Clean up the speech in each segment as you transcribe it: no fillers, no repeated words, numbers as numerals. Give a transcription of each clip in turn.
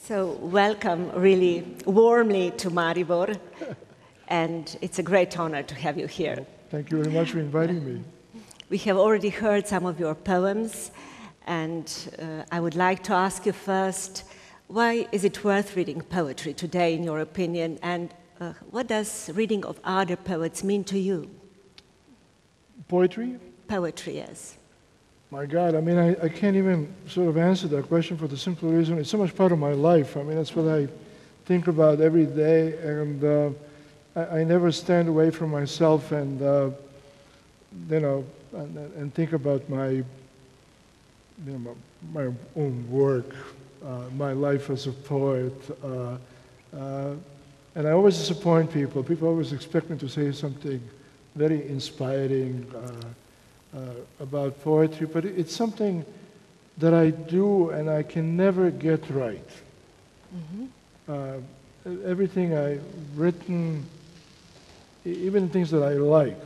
So welcome really warmly to Maribor, and it's a great honor to have you here. Well, thank you very much for inviting me. We have already heard some of your poems, and I would like to ask you first, why is it worth reading poetry today, in your opinion, and what does reading of other poets mean to you? Poetry? Poetry, yes. My God, I mean, I can't even sort of answer that question for the simple reason it's so much part of my life. I mean, that's what I think about every day, and I never stand away from myself and, you know, and think about my own work, my life as a poet. And I always disappoint people. People always expect me to say something very inspiring about poetry, but it's something that I do and I can never get right. Mm-hmm. Everything I've written, even things that I like,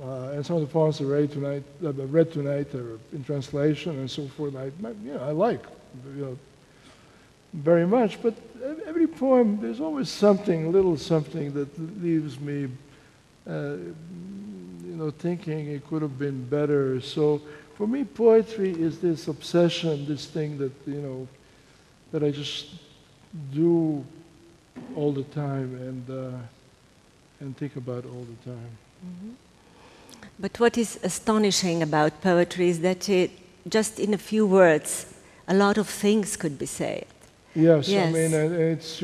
and some of the poems I read tonight are in translation and so forth, I like very much, but every poem, there's always something, little something that leaves me thinking it could have been better. So for me, poetry is this obsession, this thing that, that I just do all the time and think about all the time. Mm-hmm. But what is astonishing about poetry is that just in a few words, a lot of things could be said. Yes. I mean, it's,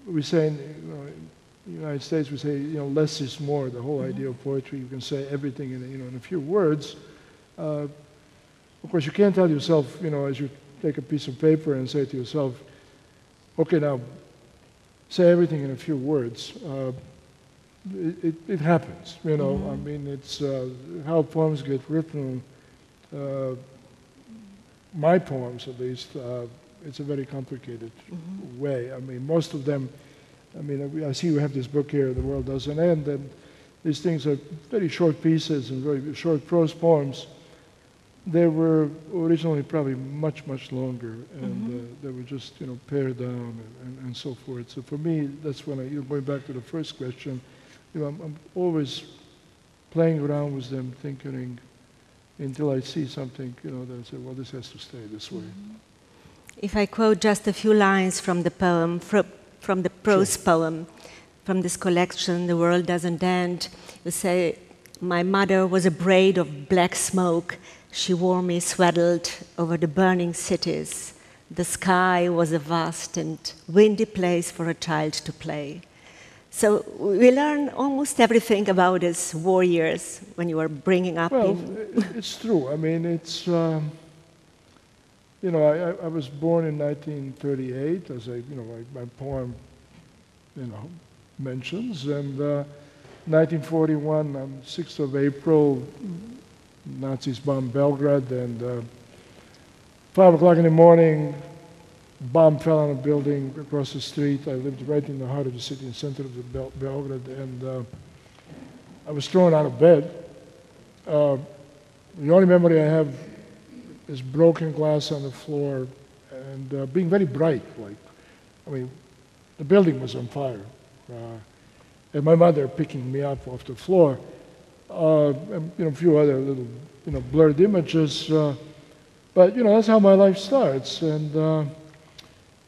we say in the United States, we say, less is more. The whole idea of poetry, you can say everything in a few words. Of course, you can't tell yourself, as you take a piece of paper and say to yourself, okay, now say everything in a few words. It happens, I mean, it's how poems get written. My poems, at least, it's a very complicated way. I mean, most of them, I see you have this book here, The World Doesn't End, and these things are very short pieces and very short prose poems. They were originally probably much, much longer, and they were just, pared down and so forth. So for me, that's when going back to the first question, I'm always playing around with them, thinking, until I see something, that I say, well, this has to stay this way. If I quote just a few lines from the poem, from the prose poem, from this collection, The World Doesn't End, you say, my mother was a braid of black smoke. She wore me swaddled over the burning cities. The sky was a vast and windy place for a child to play. So we learn almost everything about his war years when you were bringing up. Well, it's true. I mean, it's, I was born in 1938, as my poem, mentions, and 1941, on 6th of April, Nazis bombed Belgrade, and 5 o'clock in the morning, bomb fell on a building across the street. I lived right in the heart of the city, in the center of the Belgrade, and I was thrown out of bed. The only memory I have is broken glass on the floor and being very bright. The building was on fire, and my mother picking me up off the floor, and a few other little blurred images. But that's how my life starts. And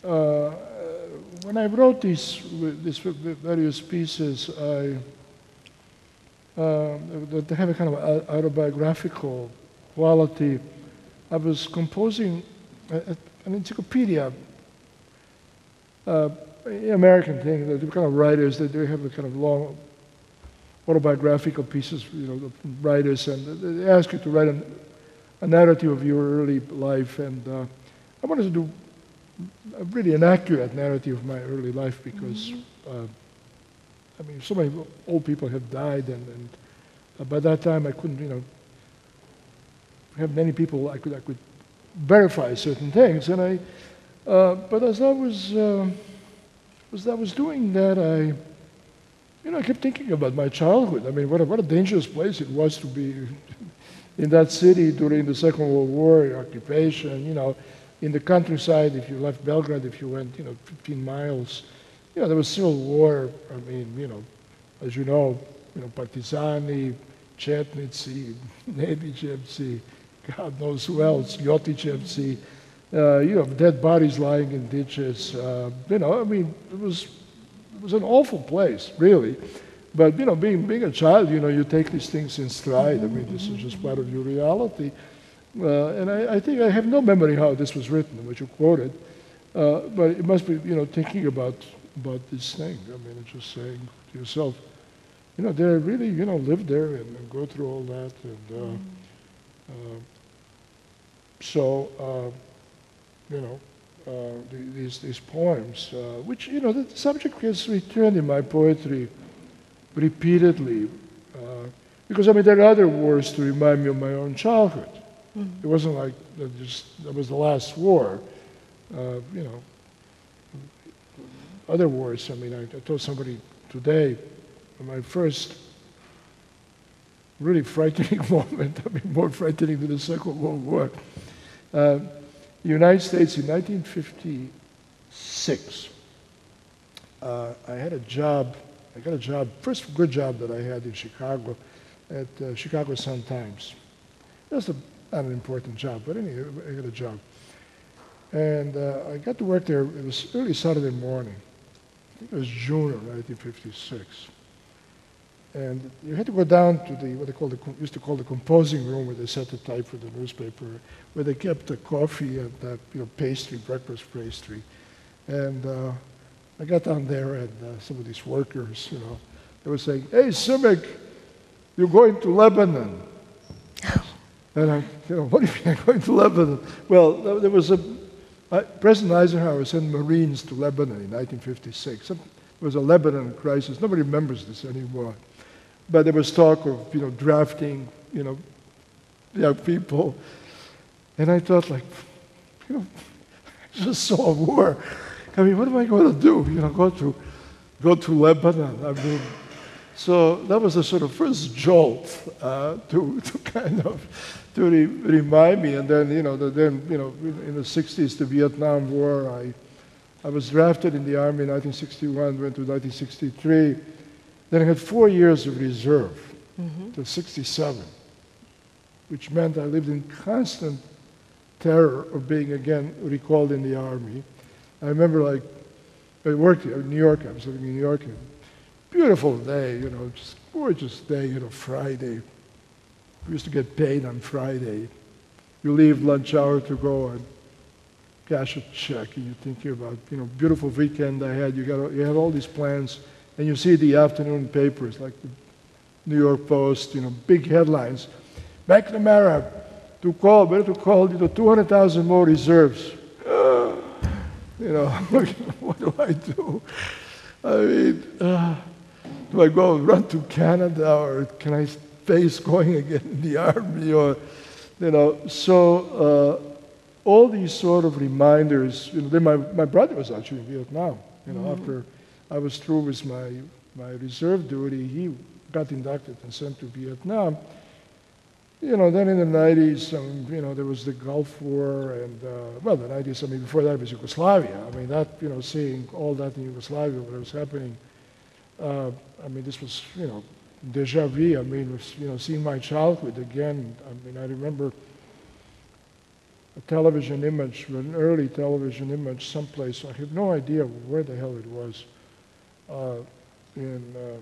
when I wrote these various pieces, that have a kind of autobiographical quality, I was composing an encyclopedia, American thing, the kind of writers, that they have the kind of long autobiographical pieces, of writers, and they ask you to write a narrative of your early life, and I wanted to do really an accurate narrative of my early life because, so many old people have died, and by that time I couldn't, have many people I could verify certain things, and but as I was doing that, I kept thinking about my childhood. I mean, what a dangerous place it was to be in that city during the Second World War, occupation, in the countryside, if you left Belgrade, if you went, 15 miles, there was civil war. I mean, as you know, Partizani, Četnici, Nedićevci, God knows who else, Ljotićevci, dead bodies lying in ditches. I mean, it was an awful place, really. But, being a child, you take these things in stride. I mean, this is just part of your reality. And I think I have no memory how this was written, what you quoted. But it must be, thinking about this thing. I mean, it's just saying to yourself, they really, live there and go through all that. And these poems, which, the subject has returned in my poetry repeatedly. Because, I mean, there are other wars to remind me of my own childhood. It wasn't like that was the last war. Other wars, I mean, I told somebody today, my first really frightening moment, I mean, more frightening than the Second World War. The United States in 1956, I got a job, first good job that I had in Chicago, at Chicago Sun-Times. That's not an important job, but anyway, I got a job. And I got to work there, it was early Saturday morning. I think it was June of 1956. And you had to go down to what they used to call the composing room, where they set the type for the newspaper, where they kept the coffee and pastry, breakfast pastry. And I got down there, and some of these workers, they were saying, "Hey, Simić, you're going to Lebanon." And I, what do you mean I'm going to Lebanon? Well, there was President Eisenhower sent Marines to Lebanon in 1956. There was a Lebanon crisis. Nobody remembers this anymore. But there was talk of, drafting, young people. And I thought, like, I just saw a war. I mean, what am I going to do? Go to Lebanon. I mean, so that was the sort of first jolt to remind me. And then, in the 60s, the Vietnam War, I was drafted in the Army in 1961, went to 1963. Then I had 4 years of reserve till 67, which meant I lived in constant terror of being again recalled in the Army. I remember, like, I worked in New York. I was living in New York. Beautiful day, just gorgeous day, Friday. We used to get paid on Friday. You leave lunch hour to go and cash a check, and you're thinking about, beautiful weekend I had. You had all these plans. And you see the afternoon papers, like the New York Post, big headlines. McNamara, better to call, 200,000 more reserves. What do I do? I mean, do I go run to Canada, or can I face going again in the Army? Or, so all these sort of reminders. Then my brother was actually in Vietnam, after I was through with my reserve duty. He got inducted and sent to Vietnam. Then in the 90s, there was the Gulf War, and, the 90s, I mean, before that was Yugoslavia. I mean, that, seeing all that in Yugoslavia, what was happening, I mean, this was, déjà vu. I mean, seeing my childhood again. I mean, I remember a television image, an early television image someplace. I had no idea where the hell it was. I don't know,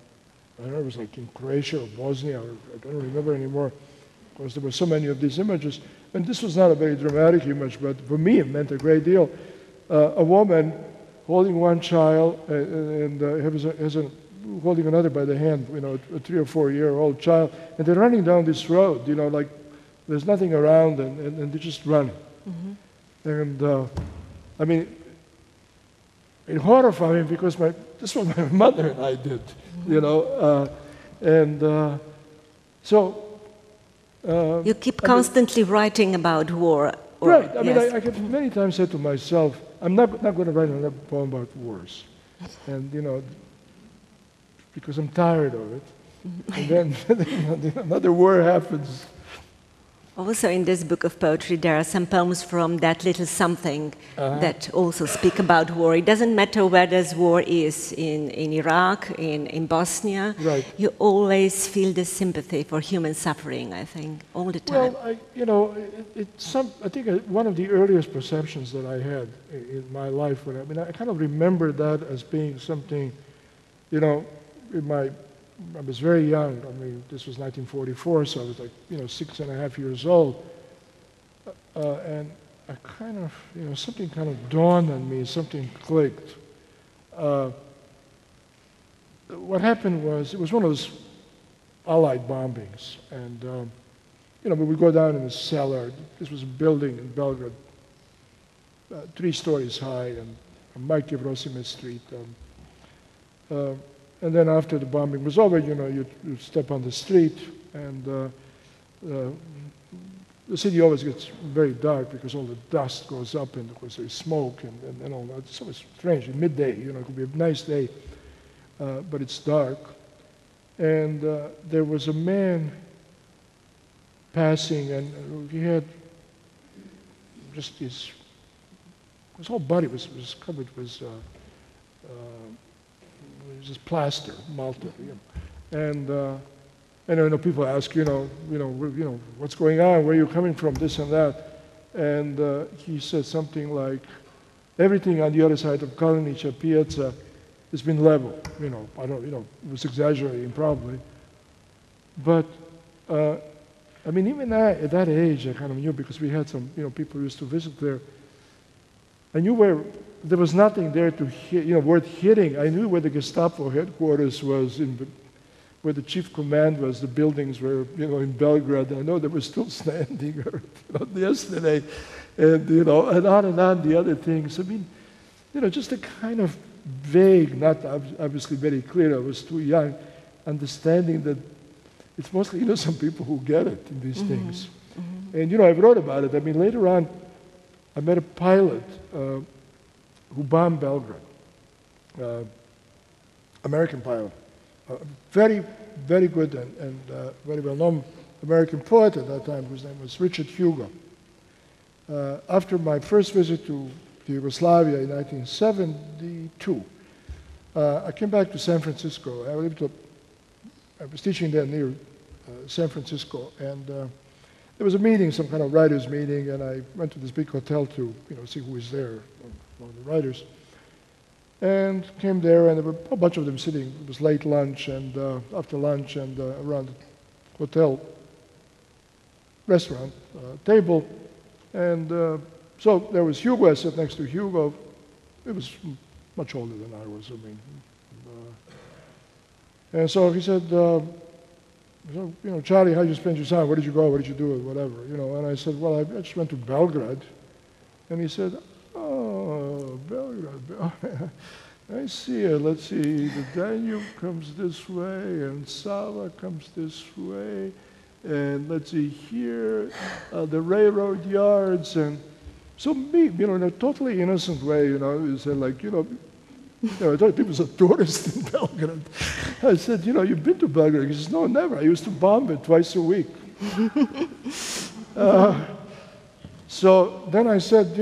it was like in Croatia or Bosnia, or I don't remember anymore, because there were so many of these images. And this was not a very dramatic image, but for me it meant a great deal. A woman holding one child and holding another by the hand, a 3 or 4 year old child, and they're running down this road, like there's nothing around, and they're just running. And I mean, it horrified me because this is what my mother and I did, so. You keep constantly writing about war. Right. I mean, I have many times said to myself, I'm not going to write another poem about wars, and because I'm tired of it. And then another war happens Also in this book of poetry there are some poems from that little something that also speak about war. It doesn't matter where this war is, in Iraq, in Bosnia. Right. You always feel this sympathy for human suffering, I think, all the time. Well, I think one of the earliest perceptions that I had in my life, I kind of remember that as being something, I was very young. This was 1944, so I was 6.5 years old. And I kind of, something kind of dawned on me, something clicked. What happened was, it was one of those Allied bombings. And, we would go down in the cellar. This was a building in Belgrade, 3 stories high, and on Majke Vrosime Street. And then after the bombing was over, you'd step on the street, and the city always gets very dark because all the dust goes up, and of course there's smoke and all that. It's always strange. Midday, it could be a nice day, but it's dark. And there was a man passing, and he had just his whole body was covered with just plaster, Malta, and people ask, what's going on? Where are you coming from? This and that, and he said something like, everything on the other side of Kalinića Piazza has been leveled. I don't, it was exaggerating probably, but even at that age, I kind of knew because we had some, people who used to visit there. I knew there was nothing there to hit, worth hitting. I knew where the Gestapo headquarters was, where the chief command was. The buildings were, in Belgrade. I know they were still standing yesterday, and on the other things. Just a kind of vague, not obviously very clear. I was too young, understanding that it's mostly, some people who get it in these things. And I wrote about it. Later on, I met a pilot who bombed Belgrade, American pilot, very, very good and very well-known American poet at that time, whose name was Richard Hugo. After my first visit to Yugoslavia in 1972, I came back to San Francisco. I was teaching there near San Francisco, and there was a meeting, some kind of writers' meeting, and I went to this big hotel to, see who was there, one of the writers, and came there, and there were a bunch of them sitting. It was late lunch, and after lunch, and around the hotel restaurant table, and so there was Hugo. I sat next to Hugo. It was much older than I was. And so he said, Charlie, how did you spend your time? Where did you go? What did you do? Whatever, And I said, well, I just went to Belgrade. And he said, oh, Belgrade. I see it. Let's see. The Danube comes this way, and Sava comes this way. And let's see here, the railroad yards. And so me, in a totally innocent way, he said, I thought he was a tourist in Belgrade. I said, you've been to Belgrade? He says, no, never. I used to bomb it twice a week. So then I said,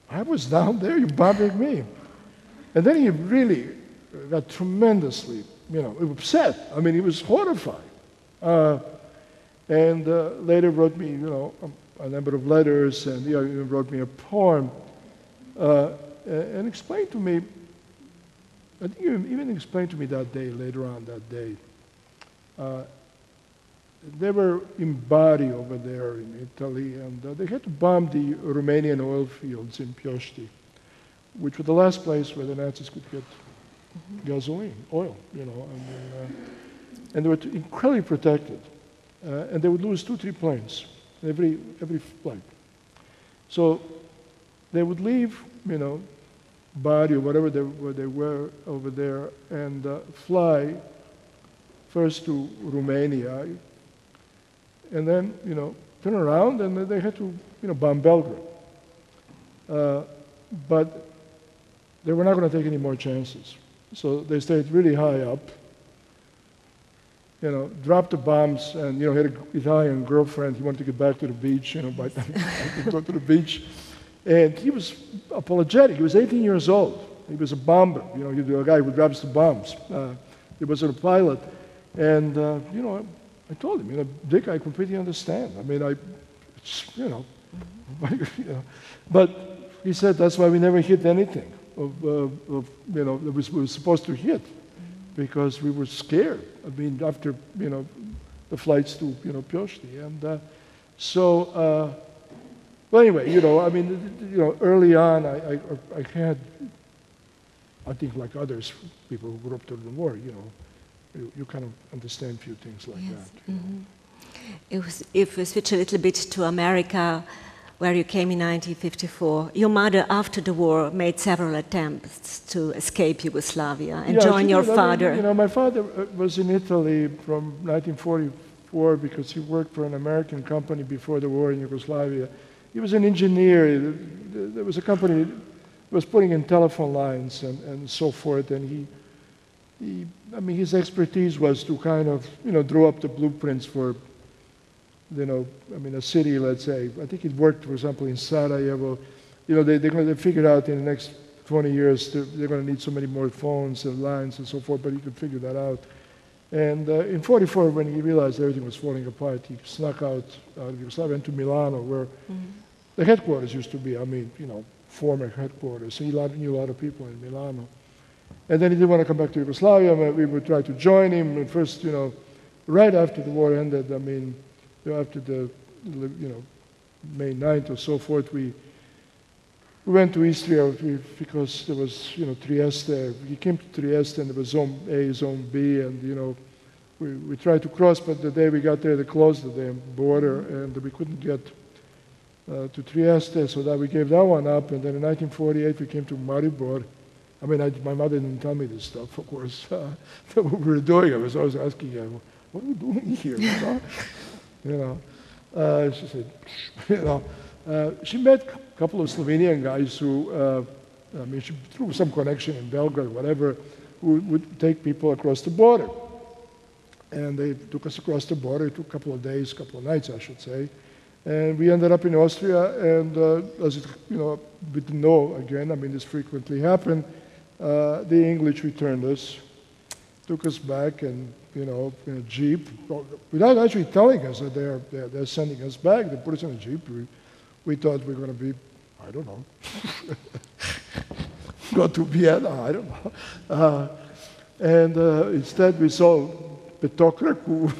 I was down there, you're bombing me. And then he really got tremendously, upset. He was horrified. And later wrote me, a number of letters, and he wrote me a poem. And explained to me, I think you even explained to me that day, later on that day, they were in Bari over there in Italy, and they had to bomb the Romanian oil fields in Piosti, which were the last place where the Nazis could get gasoline, oil, and they were incredibly protected, and they would lose 2-3 planes every flight. So they would leave, Bari or whatever they were over there, and fly first to Romania, and then, turn around, and they had to, bomb Belgrade. But they were not going to take any more chances. So they stayed really high up, dropped the bombs, and, had an Italian girlfriend. He wanted to get back to the beach, by the time he could go to the beach. And he was apologetic. He was 18 years old. He was a bomber, he was a guy who drops the bombs. He wasn't a pilot. And, I told him, Dick, I completely understand. I mean, But he said that's why we never hit anything that we were supposed to hit, because we were scared. I mean, after, the flights to, Piošti. And well, anyway, early on, I had, I think like others, people who grew up during the war, you kind of understand a few things like that. If we switch a little bit to America, where you came in 1954, your mother, after the war, made several attempts to escape Yugoslavia and join your father. I mean, my father was in Italy from 1944 because he worked for an American company before the war in Yugoslavia. He was an engineer. There was a company that was putting in telephone lines and so forth, and I mean, his expertise was to kind of, draw up the blueprints for, a city, let's say. I think he worked, for example, in Sarajevo. They figured out in the next 20 years they're going to need so many more phones and lines and so forth, but he could figure that out. And in 44, when he realized everything was falling apart, he snuck out of Yugoslavia into Milano, where the headquarters used to be, former headquarters. So he knew a lot of people in Milano. And then he didn't want to come back to Yugoslavia. We would try to join him. And first, right after the war ended, after the, May 9th or so forth, we went to Istria because there was, Trieste. We came to Trieste, and there was Zone A, Zone B, and, we tried to cross, but the day we got there, they closed the damn border, and we couldn't get to Trieste, so that we gave that one up. And then in 1948, we came to Mariboru. I mean, my mother didn't tell me this stuff, of course, that what we were doing. I was always asking her, what are we doing here? She said, she met a couple of Slovenian guys who, she through some connection in Belgrade, whatever, who would take people across the border. And they took us across the border. It took a couple of days, a couple of nights, I should say. And we ended up in Austria, and as it, we didn't know, again, this frequently happened, the English returned us, took us back, and, in a jeep, without actually telling us that they're sending us back. They put us in a jeep. We thought we were going to be, I don't know, go to Vienna, I don't know. And instead we saw Petokraku,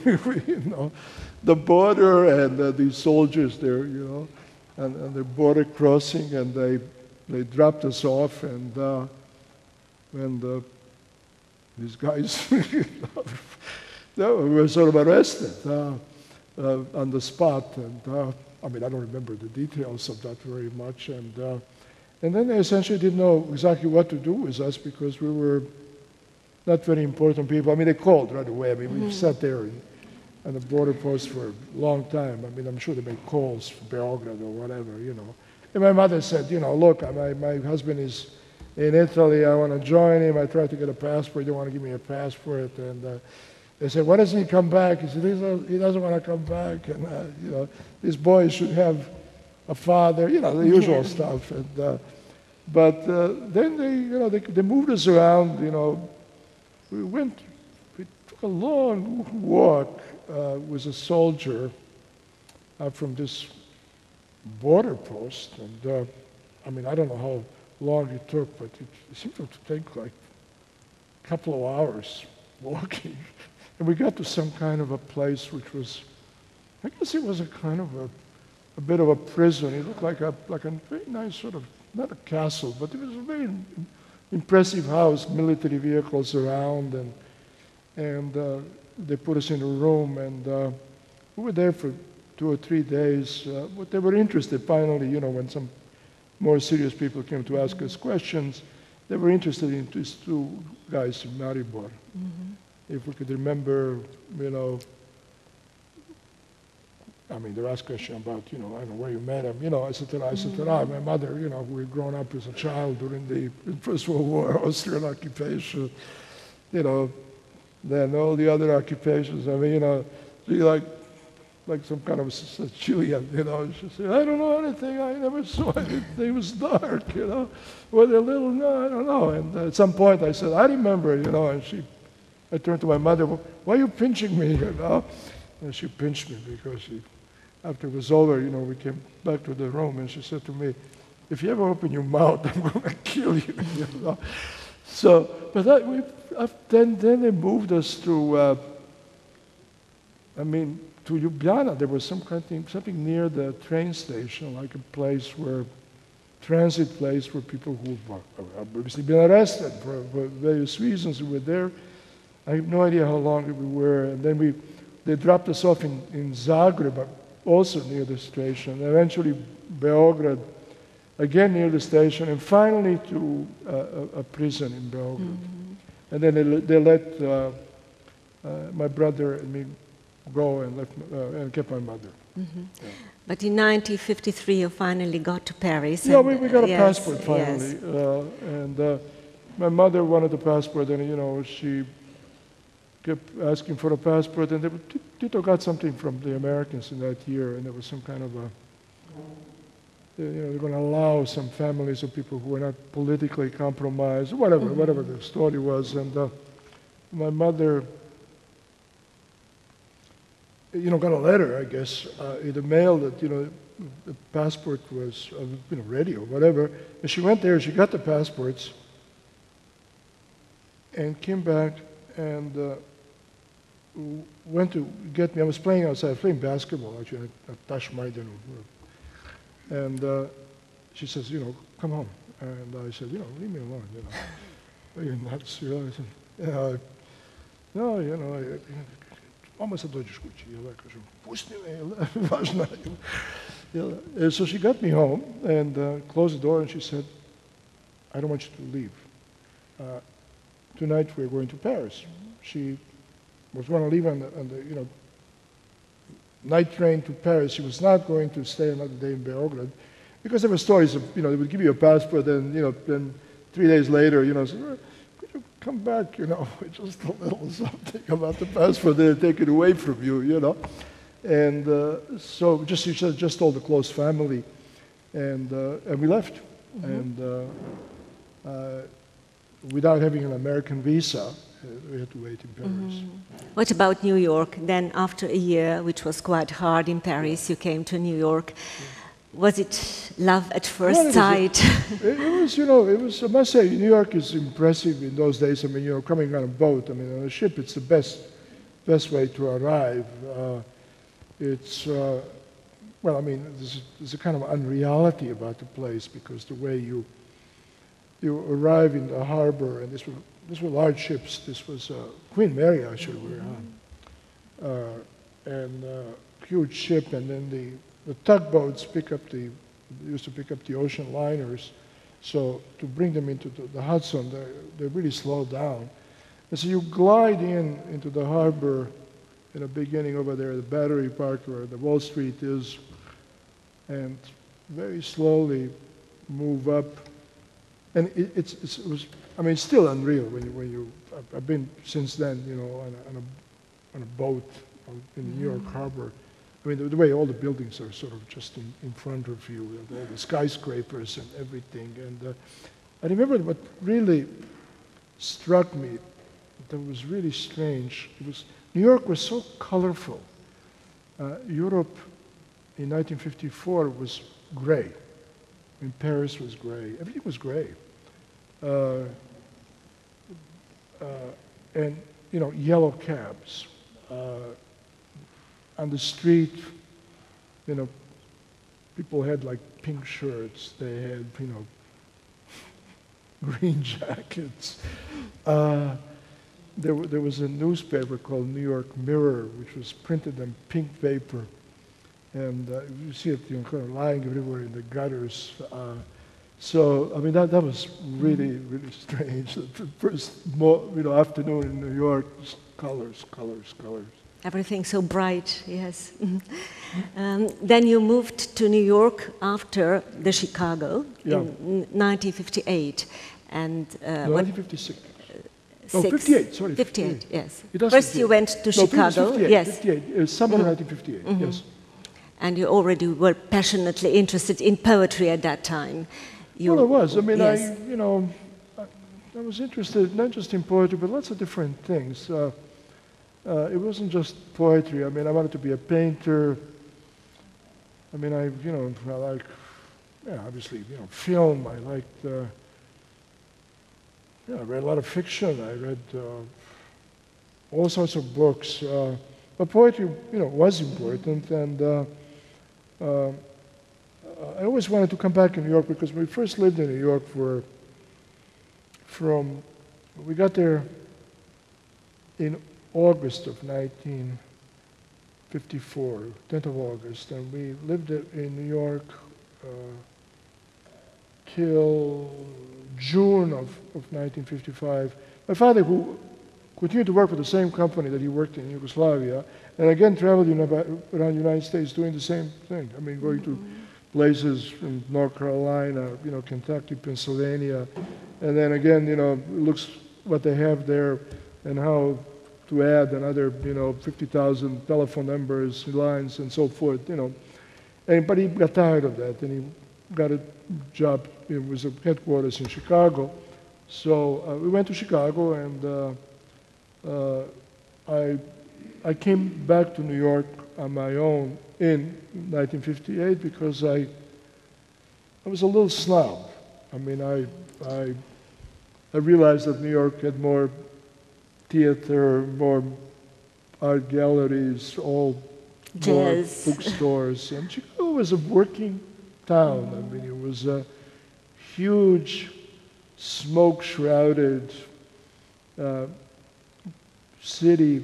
the border, and these soldiers there, and the border crossing, and they dropped us off, and these guys we were sort of arrested on the spot, and I don't remember the details of that very much, and then they essentially didn't know exactly what to do with us because we were not very important people. They called right away. We sat there on the border post for a long time. I'm sure they made calls for Beogradu or whatever, And my mother said, look, my husband is in Italy. I want to join him. I tried to get a passport. They don't want to give me a passport. And they said, why doesn't he come back? He said, he doesn't want to come back. And, these boys should have a father, the usual stuff. And, but then they moved us around, we took a long walk with a soldier from this border post. And, I don't know how long it took, but it seemed to take like a couple of hours walking. And we got to some kind of a place which was, I guess it was a kind of a bit of a prison. It looked like a very nice sort of, not a castle, but it was a very impressive house, military vehicles around, and they put us in a room, and we were there for 2 or 3 days. But they were interested finally, when some more serious people came to ask us questions, they were interested in these two guys in Maribor. If we could remember, they asked questions about, I don't know where you met him, etc. My mother, we had grown up as a child during the First World War, Austrian occupation, than all the other occupations. I mean, you know, she like some kind of Chilean, you know. She said, I don't know anything, I never saw anything, it was dark, you know. With a little, no, I don't know. And at some point I said, I remember, you know, and I turned to my mother, why are you pinching me, you know? And she pinched me because after it was over, you know, we came back to the room and she said to me, if you ever open your mouth, I'm going to kill you, you know. So, but then they moved us to, to Ljubljana. There was something near the train station, like a place transit place where people who were obviously been arrested for various reasons who were there. I have no idea how long we were. And then they dropped us off in Zagreb, also near the station. And eventually Beograd, again near the station, and finally to a prison in Beograd. Mm-hmm. And then they let my brother and me go and kept my mother. Mm-hmm. Yeah. But in 1953 you finally got to Paris. Yeah, we got a passport finally. Yes. And my mother wanted a passport, and you know, she kept asking for a passport, and Tito got something from the Americans in that year, and there was some kind of they're going to allow some families of people who were not politically compromised, whatever the story was. And my mother, got a letter, I guess, in the mail that, the passport was, ready or whatever. And she went there, she got the passports, and came back and went to get me. I was playing outside, playing basketball, actually, at Tashmaidan. And she says, come home. And I said, leave me alone, Are you nuts? I said, no, Mama sad dođeš kući. Ja kažem, pusti me, važno je. So she got me home and closed the door and she said, I don't want you to leave. Tonight we're going to Paris. She was going to leave on the night train to Paris. She was not going to stay another day in Beograd because there were stories of, they would give you a passport and, then 3 days later, say, could you come back, with just a little something about the passport, they'd take it away from you, And so she just told the close family and we left. Mm-hmm. And without having an American visa, we had to wait in Paris. Mm-hmm. What about New York? Then after a year, which was quite hard in Paris, you came to New York. Was it love at first sight? It was, I must say, New York is impressive in those days. I mean, coming on a boat, on a ship, it's the best way to arrive. There's a kind of unreality about the place because the way you arrive in the harbor, and these were large ships. This was Queen Mary, actually, we were on. And huge ship, and then the tugboats used to pick up the ocean liners. So to bring them into the Hudson, they really slowed down. And so you glide into the harbor in the beginning over there, the Battery Park where the Wall Street is, and very slowly move up. And it was, it's still unreal when you I've been since then, on a boat in New York Harbor. I mean, the way all the buildings are sort of just in front of you, all the skyscrapers and everything. And I remember what really struck me, that was really strange. New York was so colorful. Europe in 1954 was gray. Paris was gray. Everything was gray. And, yellow cabs. On the street, people had like pink shirts. They had, green jackets. There was a newspaper called New York Mirror, which was printed on pink paper. And you see it kind of lying everywhere in the gutters. So, that was really, really strange. The first afternoon in New York, just colors. Everything so bright, yes. Then you moved to New York after the Chicago in 1958. And 1956. No, 58, sorry. 58, yes. First 58. You went to Chicago. 58, yes. 58, summer 1958, yes. And you already were passionately interested in poetry at that time. Well, I was. I mean, yes. I was interested not just in poetry, but lots of different things. It wasn't just poetry. I mean, I wanted to be a painter. I mean, I like, obviously, film. I liked, I read a lot of fiction. I read all sorts of books. But poetry, was important, and I always wanted to come back to New York because we first lived in New York we got there in August of 1954, 10th of August, and we lived in New York till June of 1955. My father, who continued to work for the same company that he worked in Yugoslavia, and again traveled around the United States doing the same thing. I mean, going to places in North Carolina, Kentucky, Pennsylvania, and then again, looks what they have there and how to add another, 50,000 telephone numbers, lines, and so forth, but he got tired of that, and he got a job. It was a headquarters in Chicago. So we went to Chicago, and I came back to New York on my own in 1958 because I was a little snob. I mean, I realized that New York had more theater, more art galleries, more bookstores, and Chicago was a working town. I mean, it was a huge, smoke-shrouded city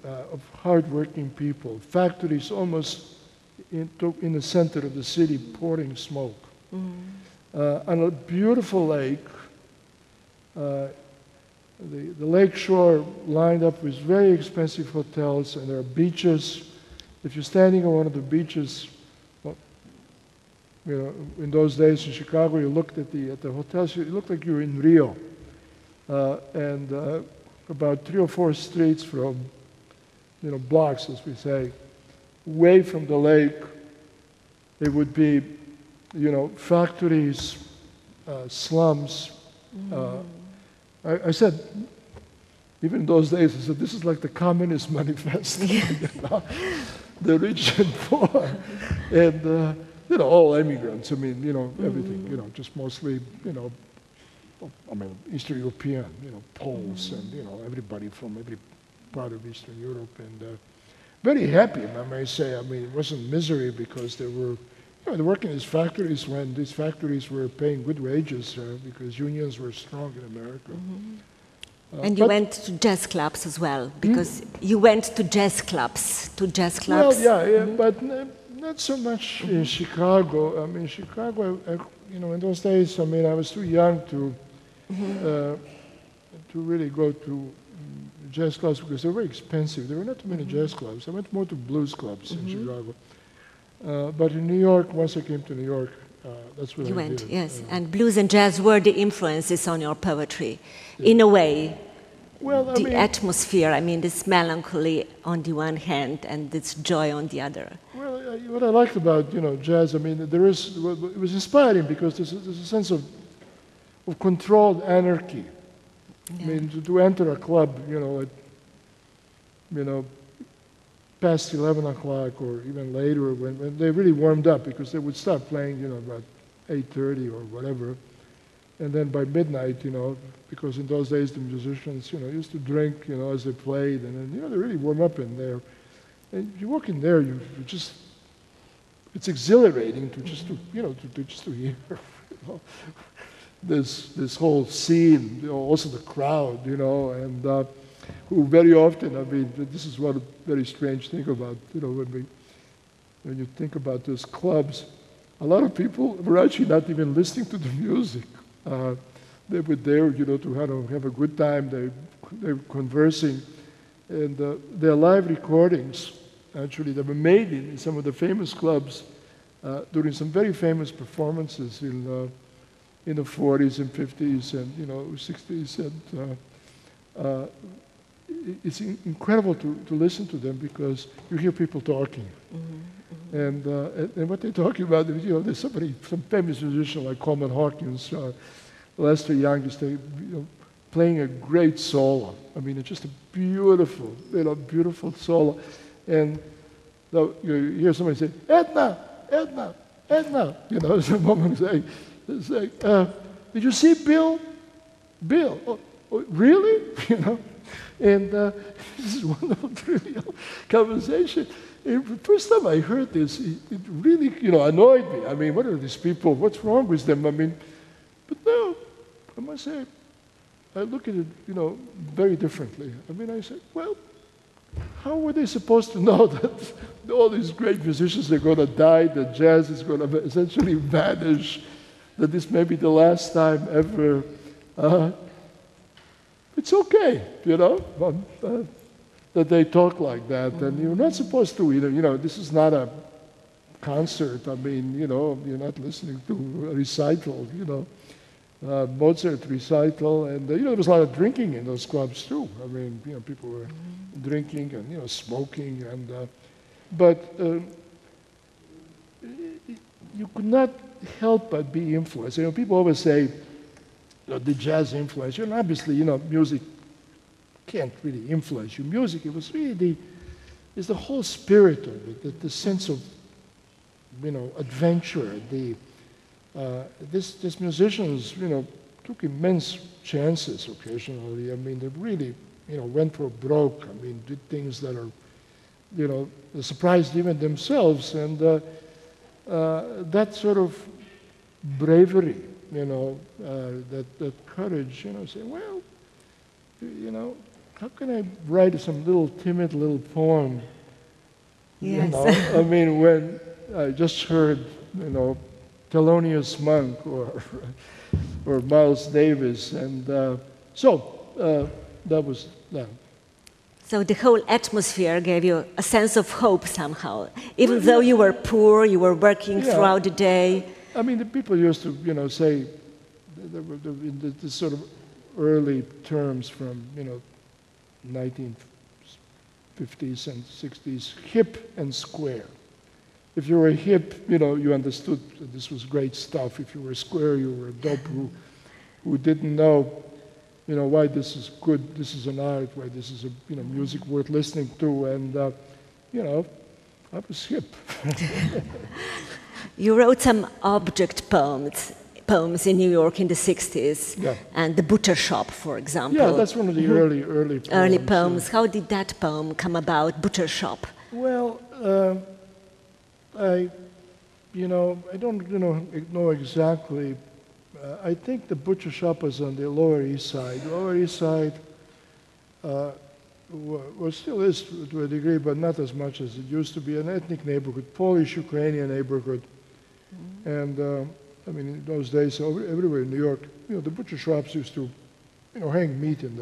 of hard-working people. Factories almost in the center of the city, pouring smoke. On a beautiful lake, the lake shore lined up with very expensive hotels, and there are beaches. If you're standing on one of the beaches, in those days in Chicago, you looked at the hotels, it looked like you were in Rio. And about 3 or 4 streets from, blocks, as we say, away from the lake, it would be, factories, slums. I said, even in those days, I said, this is like the Communist Manifesto. The rich and poor. And, all immigrants, I mean, everything, just mostly, Eastern European, Poles and, everybody from every part of Eastern Europe. And very happy, I may say. I mean, it wasn't misery because they were, they worked in these factories when these factories were paying good wages because unions were strong in America. And you went to jazz clubs as well, because you went to jazz clubs. Well, yeah, but not so much in Chicago. I mean, Chicago, in those days, I mean, I was too young to really go to jazz clubs because they were very expensive. There were not too many jazz clubs. I went more to blues clubs in Chicago. But in New York, once I came to New York, that's what I did. You went, yes. And blues and jazz were the influences on your poetry, in a way. Well, I mean, atmosphere, I mean, this melancholy on the one hand and this joy on the other. Well, what I liked about, jazz, I mean, it was inspiring because there's a sense of controlled anarchy. Yeah. I mean, to enter a club, past 11 o'clock or even later when they really warmed up because they would start playing, about 8:30 or whatever. And then by midnight, because in those days the musicians, used to drink, as they played, and then, they really warm up in there. And you walk in there, you just, it's exhilarating to just to hear, this whole scene, also the crowd, and who very often, I mean, this is one very strange thing about, when you think about those clubs, a lot of people were actually not even listening to the music. They were there, to have a good time. They were conversing, and their live recordings, actually, they were made in some of the famous clubs during some very famous performances in the 40s and 50s and 60s, and it's incredible to listen to them because you hear people talking. And what they're talking about, you know, there's some famous musician like Coleman Hawkins, Lester Young, just playing a great solo. I mean, it's just a beautiful, beautiful solo. And you hear somebody say, Edna, Edna, Edna. You know, there's a woman say, did you see Bill? Bill, oh, really? You know, and this is wonderful, trivial conversation. And the first time I heard this, it really, annoyed me. I mean, what are these people? What's wrong with them? I mean, but now, I must say, I look at it, very differently. I mean, I say, well, how were they supposed to know that all these great musicians are going to die, that jazz is going to essentially vanish, that this may be the last time ever? It's okay, that they talk like that, and you're not supposed to, this is not a concert. I mean, you're not listening to a recital, Mozart recital, and there was a lot of drinking in those clubs too. I mean, people were drinking and smoking, and but you could not help but be influenced. People always say the jazz influence. Obviously, music can't really influence you. Music, it was really it's the whole spirit of it, the sense of adventure. These musicians, took immense chances occasionally. I mean, they really, went for broke. I mean, did things that are, they surprised even themselves. And that sort of bravery, that courage, say, well, how can I write some timid little poem? Yes. I mean, when I just heard, Thelonious Monk or Miles Davis, and that was that. So the whole atmosphere gave you a sense of hope somehow, even though you were poor, you were working throughout the day. I mean, the people used to, say, they were in the sort of early terms from, 1950s and 60s, hip and square. If you were hip, you understood that this was great stuff. If you were square, you were a dope who didn't know, why this is good, this is an art, why this is a, music worth listening to, and, I was hip. You wrote some object poems in New York in the 60s, and The Butcher Shop, for example. Yeah, that's one of the early poems. Early poems. How did that poem come about, Butcher Shop? Well, I don't know exactly. I think the butcher shop was on the Lower East Side. Lower East Side still is to a degree, but not as much as it used to be, an ethnic neighborhood, Polish-Ukrainian neighborhood. And, I mean, in those days, everywhere in New York, the butcher shops used to, hang meat in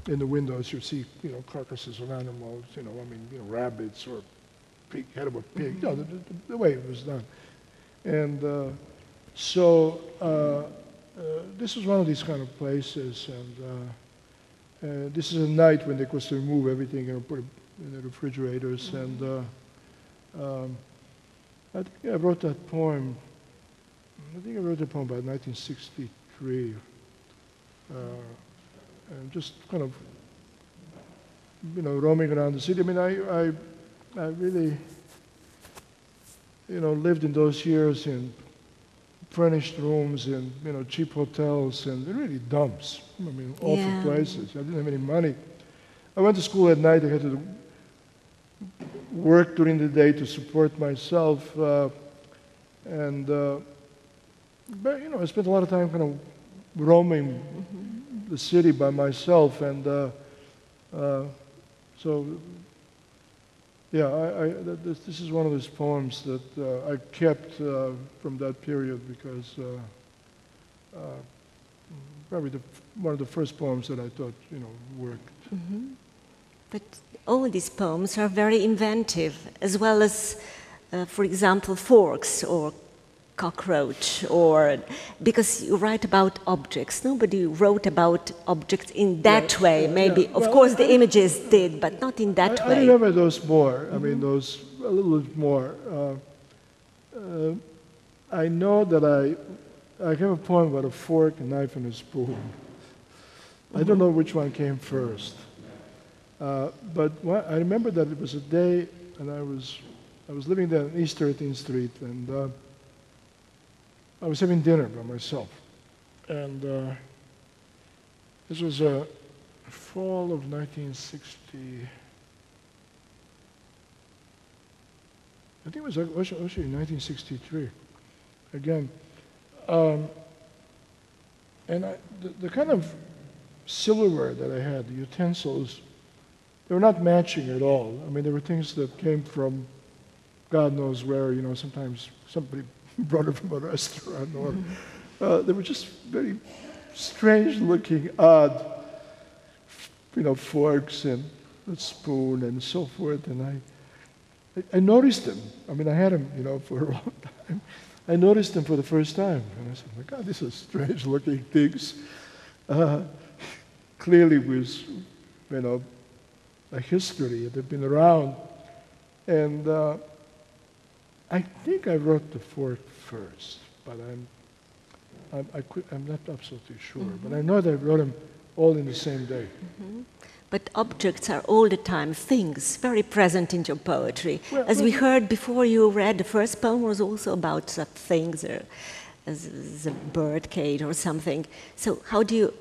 the windows. You see, carcasses of animals, rabbits or head of a pig, the way it was done. And so this was one of these kind of places, and this is a night when they could remove everything and put it in the refrigerators. And I think I wrote that poem, about 1963, and just kind of, roaming around the city. I mean, I really, lived in those years in furnished rooms and, cheap hotels and really dumps. I mean, awful places. I didn't have any money. I went to school at night. I had to work during the day to support myself. But, I spent a lot of time kind of roaming the city by myself. And so, this is one of those poems that I kept from that period because probably one of the first poems that I thought, worked. Mm-hmm. But all these poems are very inventive, as well as, for example, forks or cockroach, or because you write about objects. Nobody wrote about objects in that way. Maybe, of course, the images did, but not in that way. I remember those more. I mean, those a little bit more. I know that I have a poem about a fork, a knife, and a spoon. I don't know which one came first. But I remember that it was a day, and I was living there on East 13th Street, and I was having dinner by myself. And this was a fall of 1960. I think it was actually 1963. Again, and the kind of silverware that I had, the utensils, they were not matching at all. I mean, there were things that came from God knows where, you know, sometimes somebody brought it from a restaurant, or they were just very strange-looking, odd, you know, forks and a spoon and so forth. And I noticed them. I mean, I had them, you know, for a long time. I noticed them for the first time, and I said, "My God, these are strange-looking things." Clearly, was, you know, a history. They've been around, and I think I wrote the fork first, but I'm not absolutely sure. But I know that I wrote them all in the same day. But objects are all the time things, very present in your poetry. Well, as we heard before, you read the first poem was also about such things, as a bird cage or something. So how do you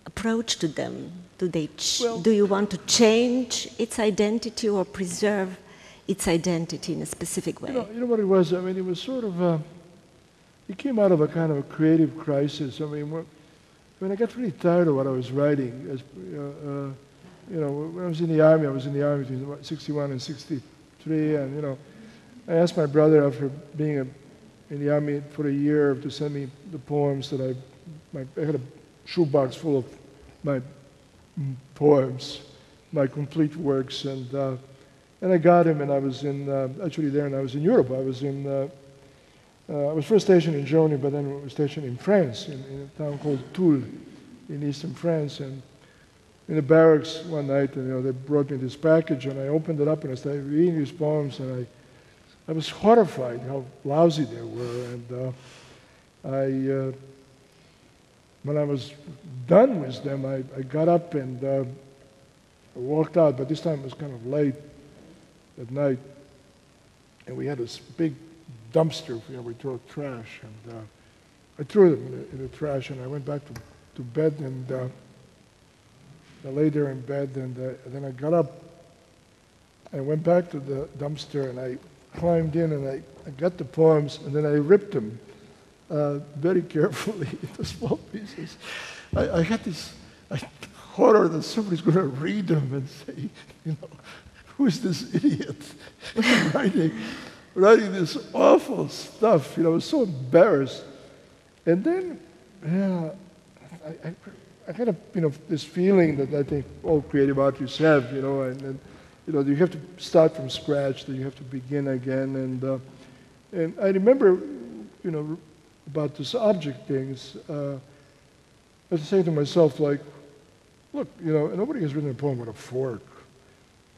approach to them? Do you want to change its identity or preserve its identity in a specific way? You know what it was? I mean, it was sort of it came out of a kind of a creative crisis. I mean, when I got really tired of what I was writing, you know, when I was in the army between 61 and 63, and, you know, I asked my brother after being in the army for a year to send me the poems that I had a shoebox full of my poems, my complete works, and I got him, and I was actually there, and I was in Europe. I was first stationed in Germany, but then I was stationed in France, in a town called Toul, in eastern France. And in the barracks one night, and, you know, they brought me this package, and I opened it up, and I started reading these poems, and I was horrified how lousy they were. And when I was done with them, I got up and I walked out, but this time it was kind of late at night, and we had this big dumpster where we throw trash, and I threw them in the trash, and I went back to bed, and I lay there in bed, and then I got up and went back to the dumpster, and I climbed in, and I got the poems, and then I ripped them very carefully into small pieces. I had this horror that somebody's going to read them and say, you know, who is this idiot writing this awful stuff? You know, I was so embarrassed. And then, yeah, I had this feeling that I think all creative artists have, you know, and you know, you have to start from scratch, that you have to begin again. And I remember, you know, about this object things, I was saying to myself, like, look, you know, nobody has written a poem about a fork.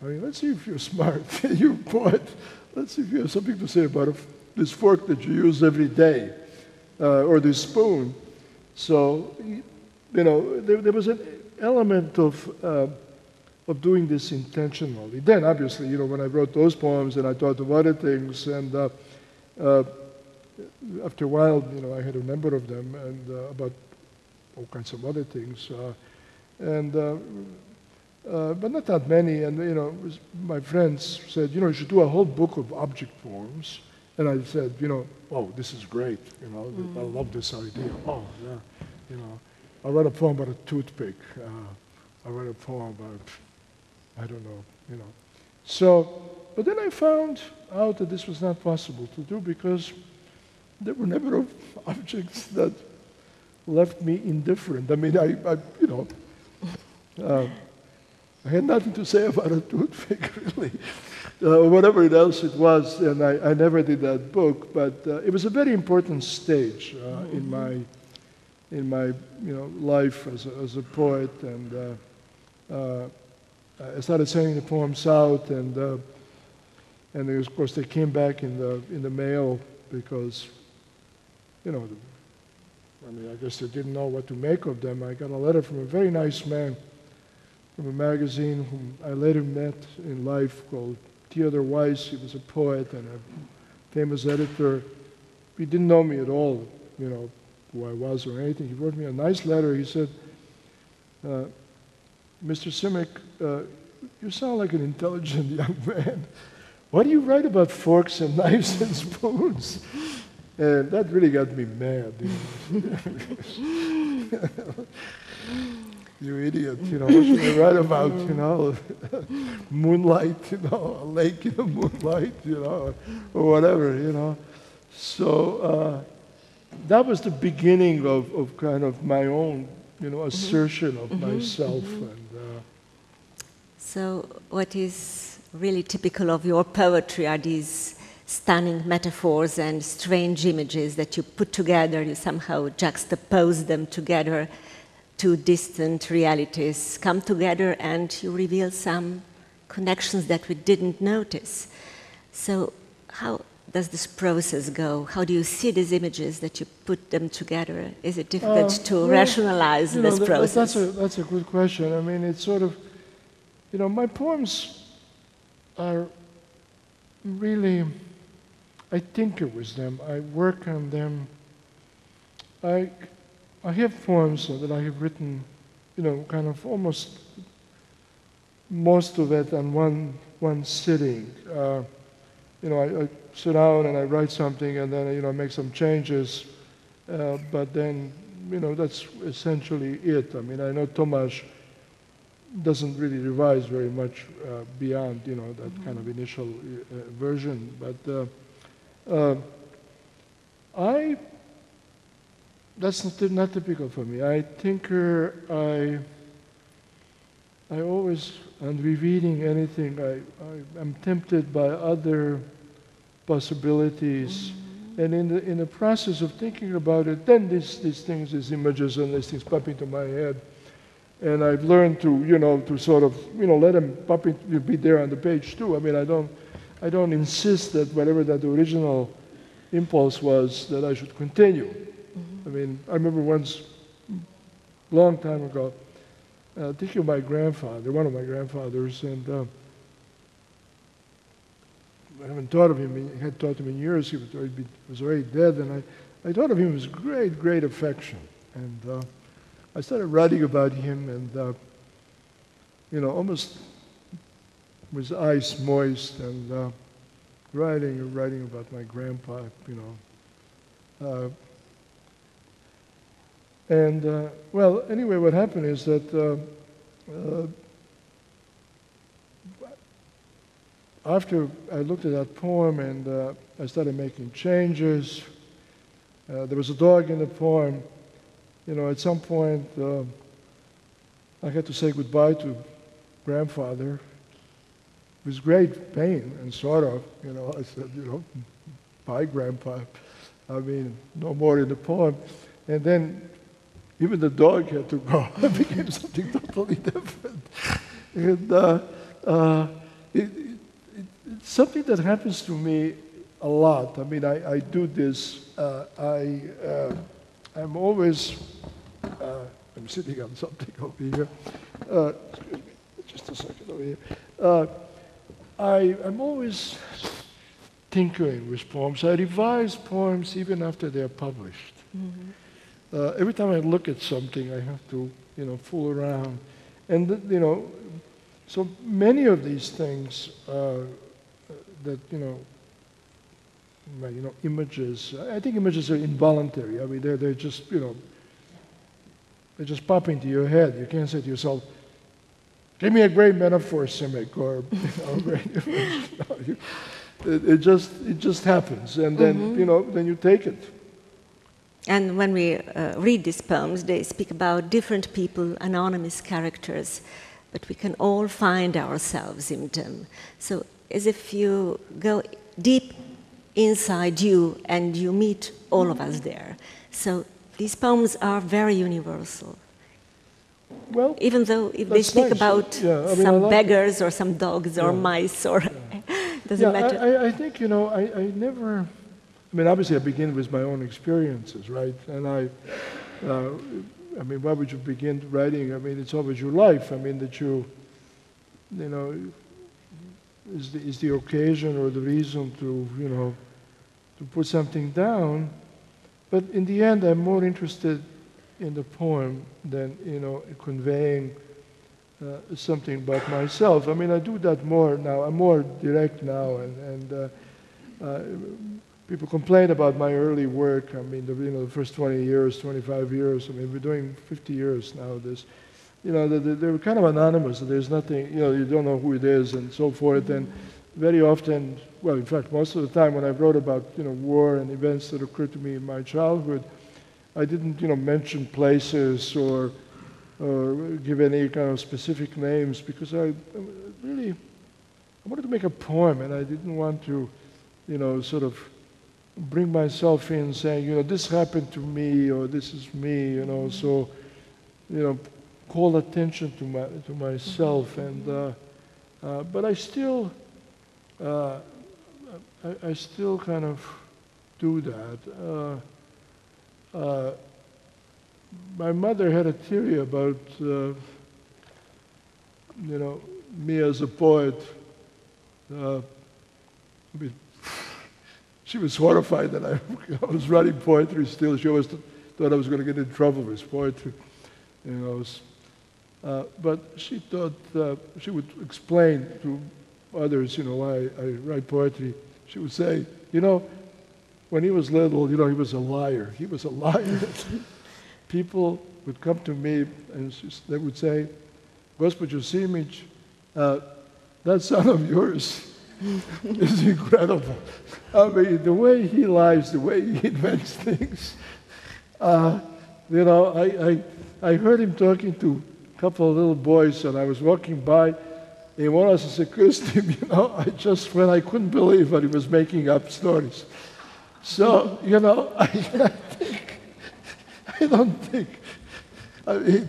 I mean, let's see if you're smart. You're a poet. Let's see if you have something to say about this fork that you use every day, or this spoon. So, you know, there was an element of doing this intentionally. Then, obviously, you know, when I wrote those poems, and I thought of other things, and after a while, you know, I had a number of them, and about all kinds of other things, but not that many. And, you know, my friends said, you know, you should do a whole book of object poems. And I said, you know, oh, this is great. You know, I love this idea. Oh, yeah. You know, I wrote a poem about a toothpick. I wrote a poem about, I don't know, you know. So, but then I found out that this was not possible to do, because there were a number of objects that left me indifferent. I mean, you know, I had nothing to say about a toothpick, really. Whatever else it was, and I never did that book, but it was a very important stage in my life as a poet, and I started sending the poems out, and of course they came back in the mail because, I guess they didn't know what to make of them. I got a letter from a very nice man from a magazine whom I later met in life called Theodore Weiss. He was a poet and a famous editor. He didn't know me at all, who I was or anything. He wrote me a nice letter. He said, Mr. Simić, you sound like an intelligent young man. Why do you write about forks and knives and spoons? And that really got me mad. You idiot, what should I write about, moonlight, a lake in the moonlight, or whatever, So that was the beginning of kind of my own, assertion of myself. And, so what is really typical of your poetry are these stunning metaphors and strange images that you put together, you somehow juxtapose them together. Two distant realities come together and you reveal some connections that we didn't notice. So how does this process go? How do you see these images that you put them together? Is it difficult to rationalize this process? That's a good question. I mean, it's sort of, my poems are really, I tinker with them. I work on them. I have poems that I have written, kind of almost most of it on one sitting. I sit down and I write something and then, I make some changes, but then, that's essentially it. I mean, I know Tomáš doesn't really revise very much beyond, that kind of initial version, but that's not typical for me. I tinker, I always, on rereading anything, I'm tempted by other possibilities. And in the process of thinking about it, then these things, these images and these things pop into my head. And I've learned to sort of, let them pop in, be there on the page too. I mean, I don't insist that whatever that original impulse was, that I should continue. I mean, I remember once, long time ago, thinking of my grandfather, one of my grandfathers, and I haven't thought of him, I hadn't thought of him in years, he was already dead, and I thought of him with great, great affection. And I started writing about him, and, almost with eyes moist, and writing about my grandpa, well, anyway, what happened is that after I looked at that poem and I started making changes, there was a dog in the poem. At some point, I had to say goodbye to grandfather with great pain and sorrow. I said, bye, Grandpa. I mean, no more in the poem. And then even the dog had to go. It became something totally different. And it's something that happens to me a lot. I mean, I do this. I'm always, I'm sitting on something over here. Excuse me, just a second over here. I'm always tinkering with poems. I revise poems even after they're published. Mm-hmm. Every time I look at something, I have to, fool around. And, so many of these things that, images, I think images are involuntary. I mean, they're just, they just pop into your head. You can't say to yourself, give me a great metaphor, Simić, or, great image. It just happens. And then, then you take it. And when we read these poems, they speak about different people, anonymous characters. but we can all find ourselves in them. So as if you go deep inside you and you meet all of us there. So these poems are very universal. Well, even though if they speak nice. about some beggars or some dogs or mice or doesn't matter. I think, you know, I never, I mean, obviously I begin with my own experiences, right? And I mean, why would you begin writing? I mean, it's always your life. I mean, that you know, is the occasion or the reason to, you know, to put something down. But in the end, I'm more interested in the poem than, you know, conveying something about myself. I mean, I do that more now. I'm more direct now, and people complain about my early work. I mean, the first 20 years, 25 years. I mean, we're doing 50 years now. This, you know, they're kind of anonymous. There's nothing, you know, you don't know who it is and so forth. And very often, well, in fact, most of the time when I wrote about, you know, war and events that occurred to me in my childhood, I didn't, you know, mention places or give any kind of specific names because I wanted to make a poem, and I didn't want to, you know, sort of bring myself in saying, you know, this happened to me or this is me, you know, so, you know, call attention to myself, and but I still kind of do that. My mother had a theory about, you know, me as a poet. I mean, she was horrified that I was writing poetry still. She always thought I was going to get in trouble with poetry, you know. But she thought she would explain to others, you know, why I write poetry. She would say, you know, when he was little, you know, he was a liar. He was a liar. People would come to me and they would say, Gospođo Simić, that son of yours is incredible. I mean, the way he lies, the way he invents things. You know, I heard him talking to a couple of little boys, and I was walking by, and one of us accused him, you know, I couldn't believe that he was making up stories. So, you know, I don't think, I mean,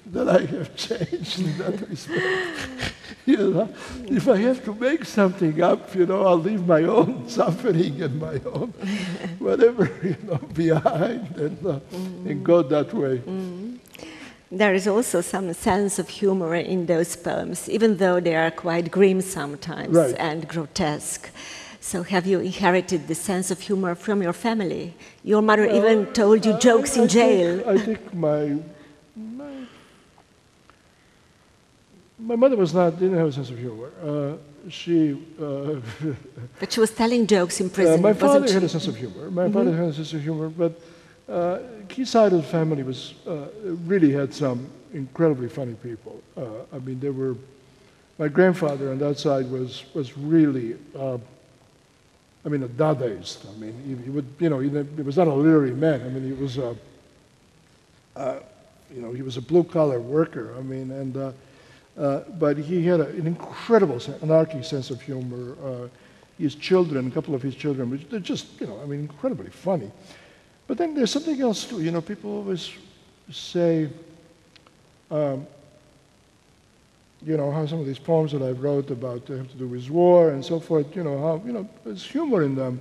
that I have changed in that respect. You know, if I have to make something up, you know, I'll leave my own suffering and my own whatever, you know, behind and go that way. There is also some sense of humor in those poems, even though they are quite grim sometimes and grotesque. So have you inherited the sense of humor from your family? Your mother even told you jokes in jail. I think my mother didn't have a sense of humor. But she was telling jokes in prison, my father wasn't she? had a sense of humor. My father had a sense of humor, but key side of the family was really had some incredibly funny people. I mean, they were. My grandfather on that side was really. I mean, a Dadaist. I mean, he would, you know, he was not a literary man. I mean, he was you know, he was a blue-collar worker. I mean, and but he had an incredible anarchic sense of humor. His children, a couple of his children, they're just, you know, I mean, incredibly funny. But then there's something else too. You know, people always say, you know, how some of these poems that I wrote about have to do with war and so forth, you know, how, you know, there's humor in them.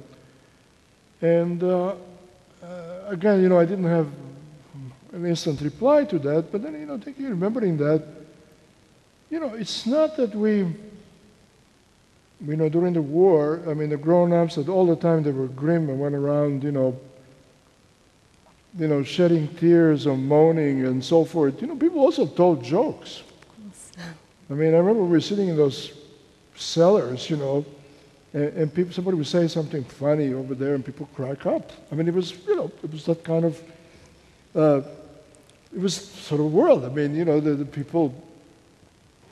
And again, you know, I didn't have an instant reply to that, but then, you know, remembering that, you know, it's not that you know, during the war, I mean, the grown-ups, that all the time they were grim and went around, you know, shedding tears or moaning and so forth. You know, people also told jokes. I mean, I remember we were sitting in those cellars, you know, and somebody would say something funny over there, and people crack up. I mean, it was, you know, it was that kind of, it was sort of a world. I mean, you know, the people,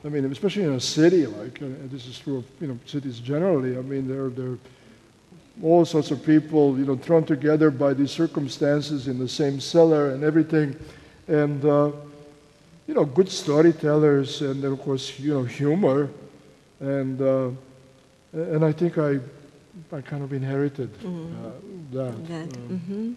I mean, especially in a city, like, and this is true of, you know, cities generally, I mean, there are all sorts of people, you know, thrown together by these circumstances in the same cellar and everything, and good storytellers, and then of course, humor, and I think I kind of inherited that.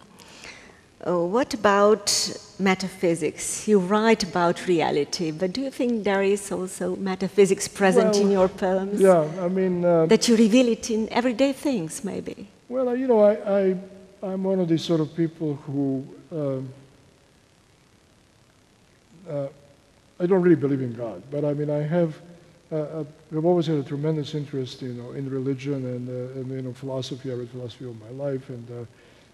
What about metaphysics? You write about reality, but do you think there is also metaphysics present in your poems? Yeah, I mean... that you reveal it in everyday things, maybe? Well, I'm one of these sort of people who... I don't really believe in God, but I mean, I've always had a tremendous interest, in religion and philosophy. I read philosophy all my life, and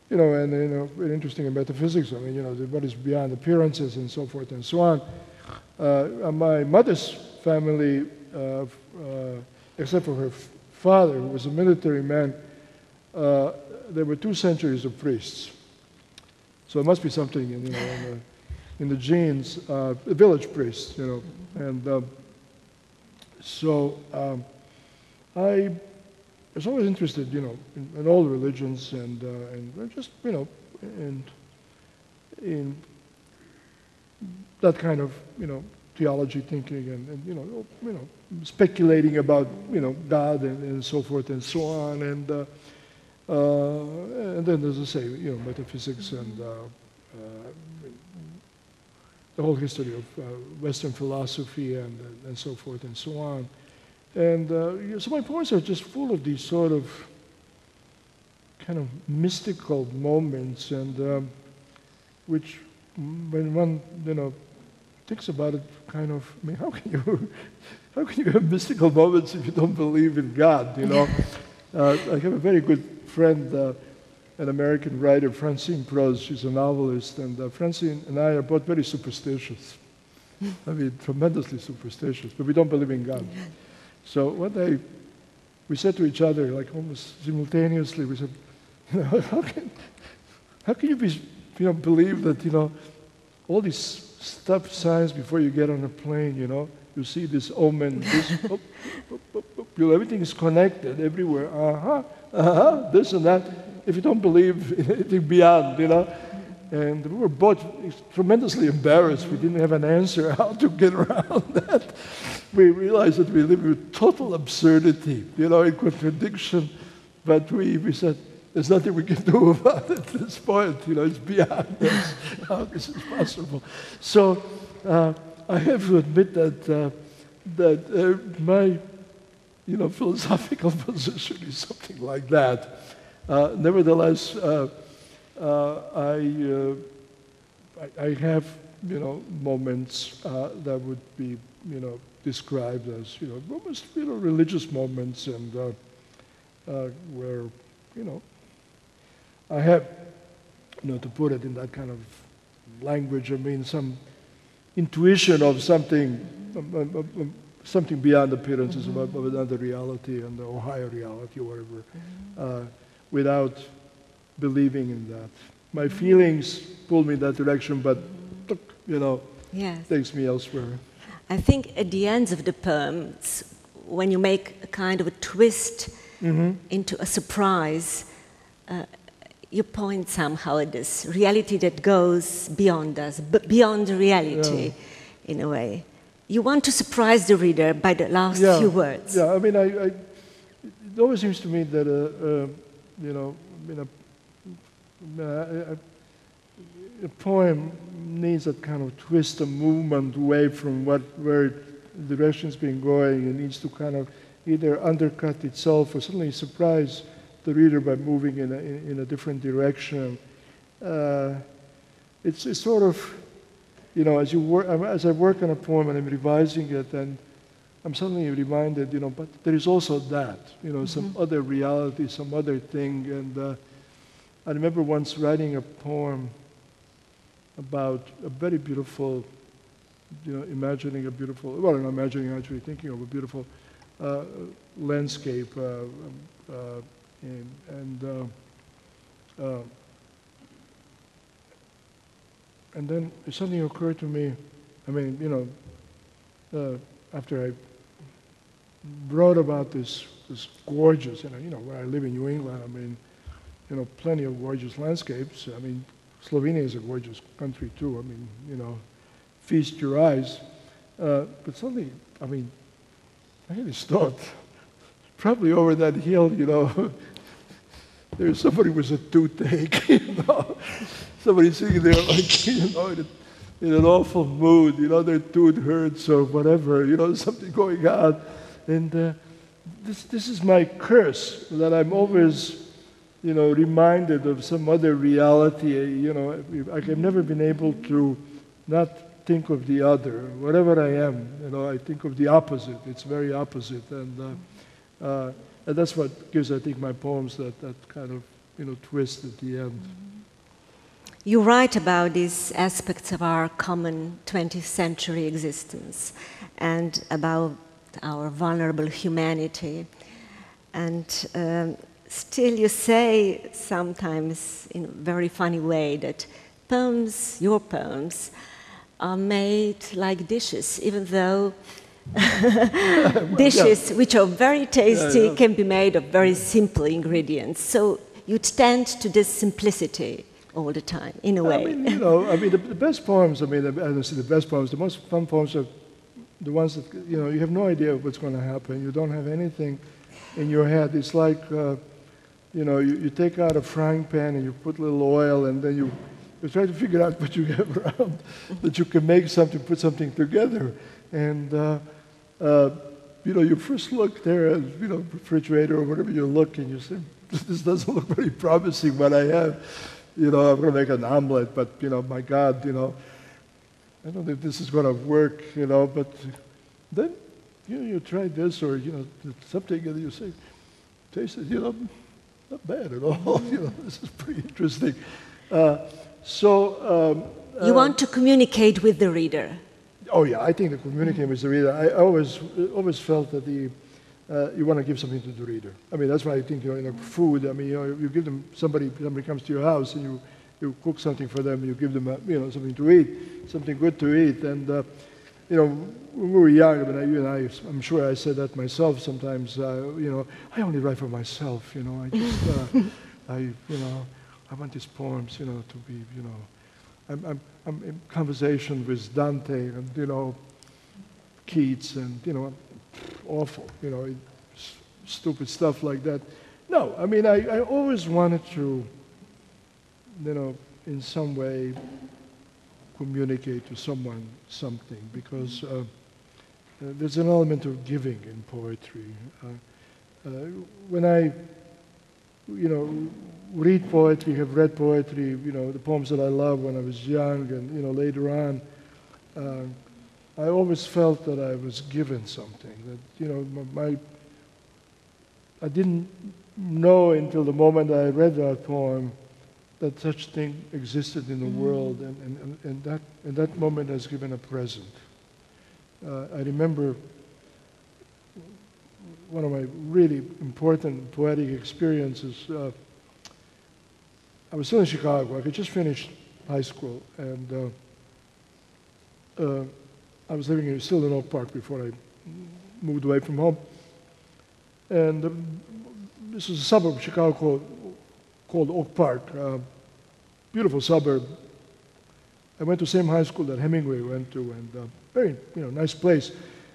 very interesting in metaphysics. I mean, what is beyond appearances and so forth and so on. My mother's family, except for her father, who was a military man, there were 2 centuries of priests. So it must be something in the genes, village priests, and so I was always interested, in all religions and just, in that kind of, theology thinking and speculating about, God and so forth and so on, and then, as I say, metaphysics and the whole history of Western philosophy and so forth and so on. And so my poems are just full of these sort of kind of mystical moments, and which, when one thinks about it, kind of, I mean, how can you have mystical moments if you don't believe in God? I have a very good friend, an American writer, Francine Prose. She's a novelist, and Francine and I are both very superstitious. I mean, tremendously superstitious, but we don't believe in God. So one day, we said to each other, like almost simultaneously, we said, how can you believe that, all these stop signs before you get on a plane, you see this omen, this, everything is connected everywhere, this and that, if you don't believe in anything beyond, And we were both tremendously embarrassed. We didn't have an answer how to get around that. We realized that we live with total absurdity, in contradiction, but we said, there's nothing we can do about it at this point, it's beyond us, how this is possible. So I have to admit that my philosophical position is something like that. Nevertheless, I have moments that would be described as almost religious moments, and where I have to put it in that kind of language, I mean some intuition of something beyond appearances, about another reality and or higher reality or whatever, without believing in that. My feelings pull me in that direction, but yes, takes me elsewhere. I think at the ends of the poems, when you make a kind of a twist into a surprise, you point somehow at this reality that goes beyond us, but beyond the reality, in a way. You want to surprise the reader by the last few words. Yeah, I mean, it always seems to me that a poem needs that kind of twist, a movement away from where the direction's been going. It needs to kind of either undercut itself or suddenly surprise the reader by moving in a different direction. It's sort of, as I work on a poem and I'm revising it, and I'm suddenly reminded, but there is also that, some other reality, some other thing. And I remember once writing a poem about a very beautiful, imagining a beautiful, well, not imagining, actually thinking of a beautiful landscape, and then it suddenly occurred to me, I mean, after I wrote about this gorgeous, where I live in New England, I mean, plenty of gorgeous landscapes. I mean, Slovenia is a gorgeous country too. I mean, feast your eyes. But suddenly, I mean, I had this thought, probably over that hill, you know, there's somebody with a toothache, you know. Somebody sitting there like, you know, in an awful mood, you know, their tooth hurts or whatever, you know, something going on. And this is my curse, that I'm always, you know, reminded of some other reality, you know. I've never been able to not think of the other. Whatever I am, you know, I think of the opposite. It's very opposite. And that's what gives, I think, my poems that kind of, you know, twist at the end. You write about these aspects of our common 20th century existence and about our vulnerable humanity. And still you say sometimes in a very funny way that poems, your poems, are made like dishes, even though dishes which are very tasty can be made of very simple ingredients. So you tend to this simplicity all the time, in a way. I mean, you know, I mean, the best poems, I mean, I don't say the best poems, the most fun poems are the ones that, you know, you have no idea what's going to happen. You don't have anything in your head. It's like, you know, you take out a frying pan and you put a little oil and then you try to figure out what you have around, that you can make something, put something together. And, you know, you first look there at, you know, refrigerator or whatever you look and you say, this doesn't look very promising what I have. You know, I'm going to make an omelet, but, you know, my God, you know, I don't know if this is going to work, you know, but then, you know, you try this or, you know, something and you say, taste it, you know, not bad at all, you know, this is pretty interesting. You want to communicate with the reader. Oh yeah, I think the communicating with the reader, I always felt that you want to give something to the reader. I mean, that's why I think, you know, food, I mean, you know, you give them, somebody comes to your house and you cook something for them, you give them, you know, something to eat, something good to eat. And, you know, when we were young, I mean, you and I'm sure I said that myself sometimes, you know, I only write for myself, you know, I just, you know, I want these poems, you know, to be, you know, I'm in conversation with Dante and, you know, Keats and, you know, awful, you know, stupid stuff like that. No, I mean, I always wanted to, you know, in some way communicate to someone something, because there's an element of giving in poetry. When I, you know, read poetry, have read poetry, you know, the poems that I loved when I was young and, you know, later on, I always felt that I was given something, that, you know, I didn't know until the moment I read that poem that such thing existed in the world, and that moment has given a present. I remember one of my really important poetic experiences. I was still in Chicago. I had just finished high school, and I was living still in Oak Park before I moved away from home. And this was a suburb of Chicago called Oak Park, beautiful suburb. I went to the same high school that Hemingway went to, and very, you know, nice place.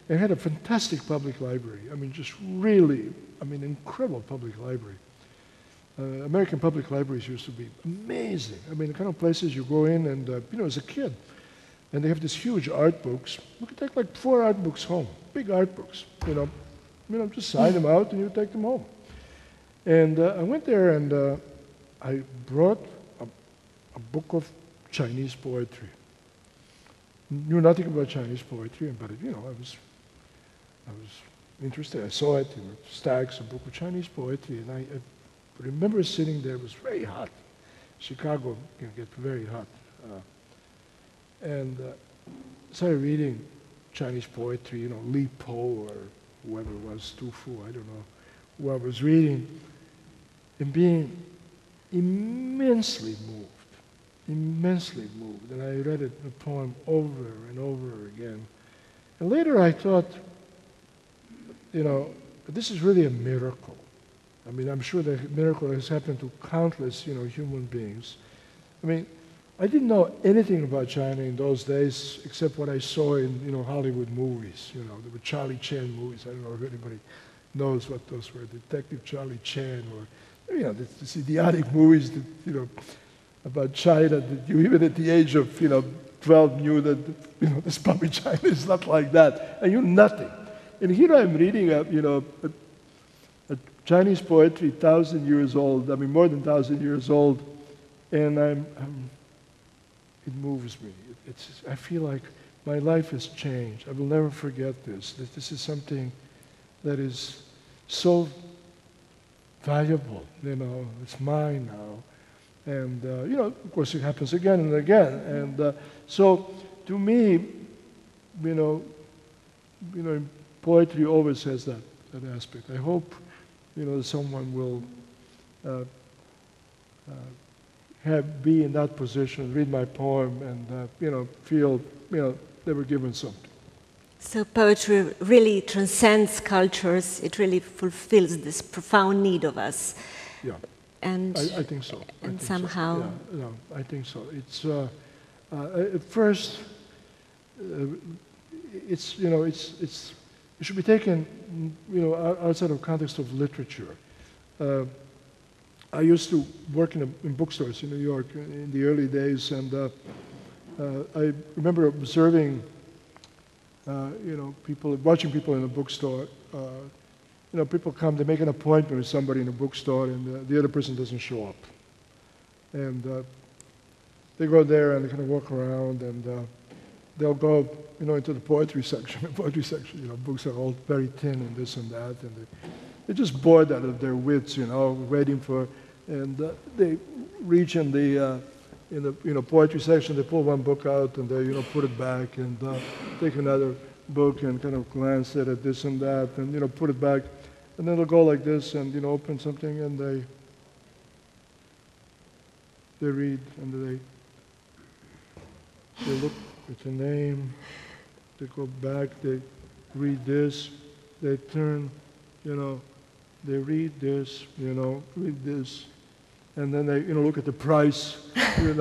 It had a fantastic public library. I mean, just really, I mean, incredible public library. American public libraries used to be amazing. I mean, the kind of places you go in and, you know, as a kid, and they have these huge art books. You could take like 4 art books home, big art books, you know, just sign them out and you take them home. And I went there and I brought a book of Chinese poetry. Knew nothing about Chinese poetry, but, you know, I was interested. I saw it in stacks, a book of Chinese poetry, and I remember sitting there. It was very hot. Chicago can get very hot. And started reading Chinese poetry, you know, Li Po or whoever it was, Tu Fu, I don't know who I was reading, and being immensely moved. And I read it, the poem over and over again. And later I thought, you know, this is really a miracle. I mean, I'm sure that miracle has happened to countless, you know, human beings. I mean, I didn't know anything about China in those days except what I saw in, Hollywood movies. There were Charlie Chan movies. I don't know if anybody knows what those were. Detective Charlie Chan, or this idiotic movies that, about China that you even at the age of 12 knew that this probably China is not like that. I knew nothing. And here I'm reading a Chinese poetry, 1,000 years old. I mean, more than 1,000 years old, and it moves me. I feel like my life has changed. I will never forget this. That this is something that is so valuable. It's mine now. And, of course, it happens again and again. And so, to me, poetry always has that aspect. I hope, someone will be in that position, read my poem, and, feel, they were given something. So poetry really transcends cultures. It really fulfills this profound need of us. Yeah. And I think so. And somehow. So. Yeah, no, I think so. It's at first, it should be taken, outside of context of literature. I used to work in bookstores in New York in the early days, and I remember observing, watching people in a bookstore. People come, they make an appointment with somebody in a bookstore, and the other person doesn't show up. And they go there and they kind of walk around, and they'll go, into the poetry section. The poetry section, books are all very thin and this and that, and they're just bored out of their wits, waiting for, and they reach in the poetry section. They pull one book out and they, put it back, and take another book and kind of glance at it, this and that, and put it back, and then they'll go like this and open something, and they read, and they look at the name, they go back, they read this, they turn, they read this, read this, and then they look at the price, and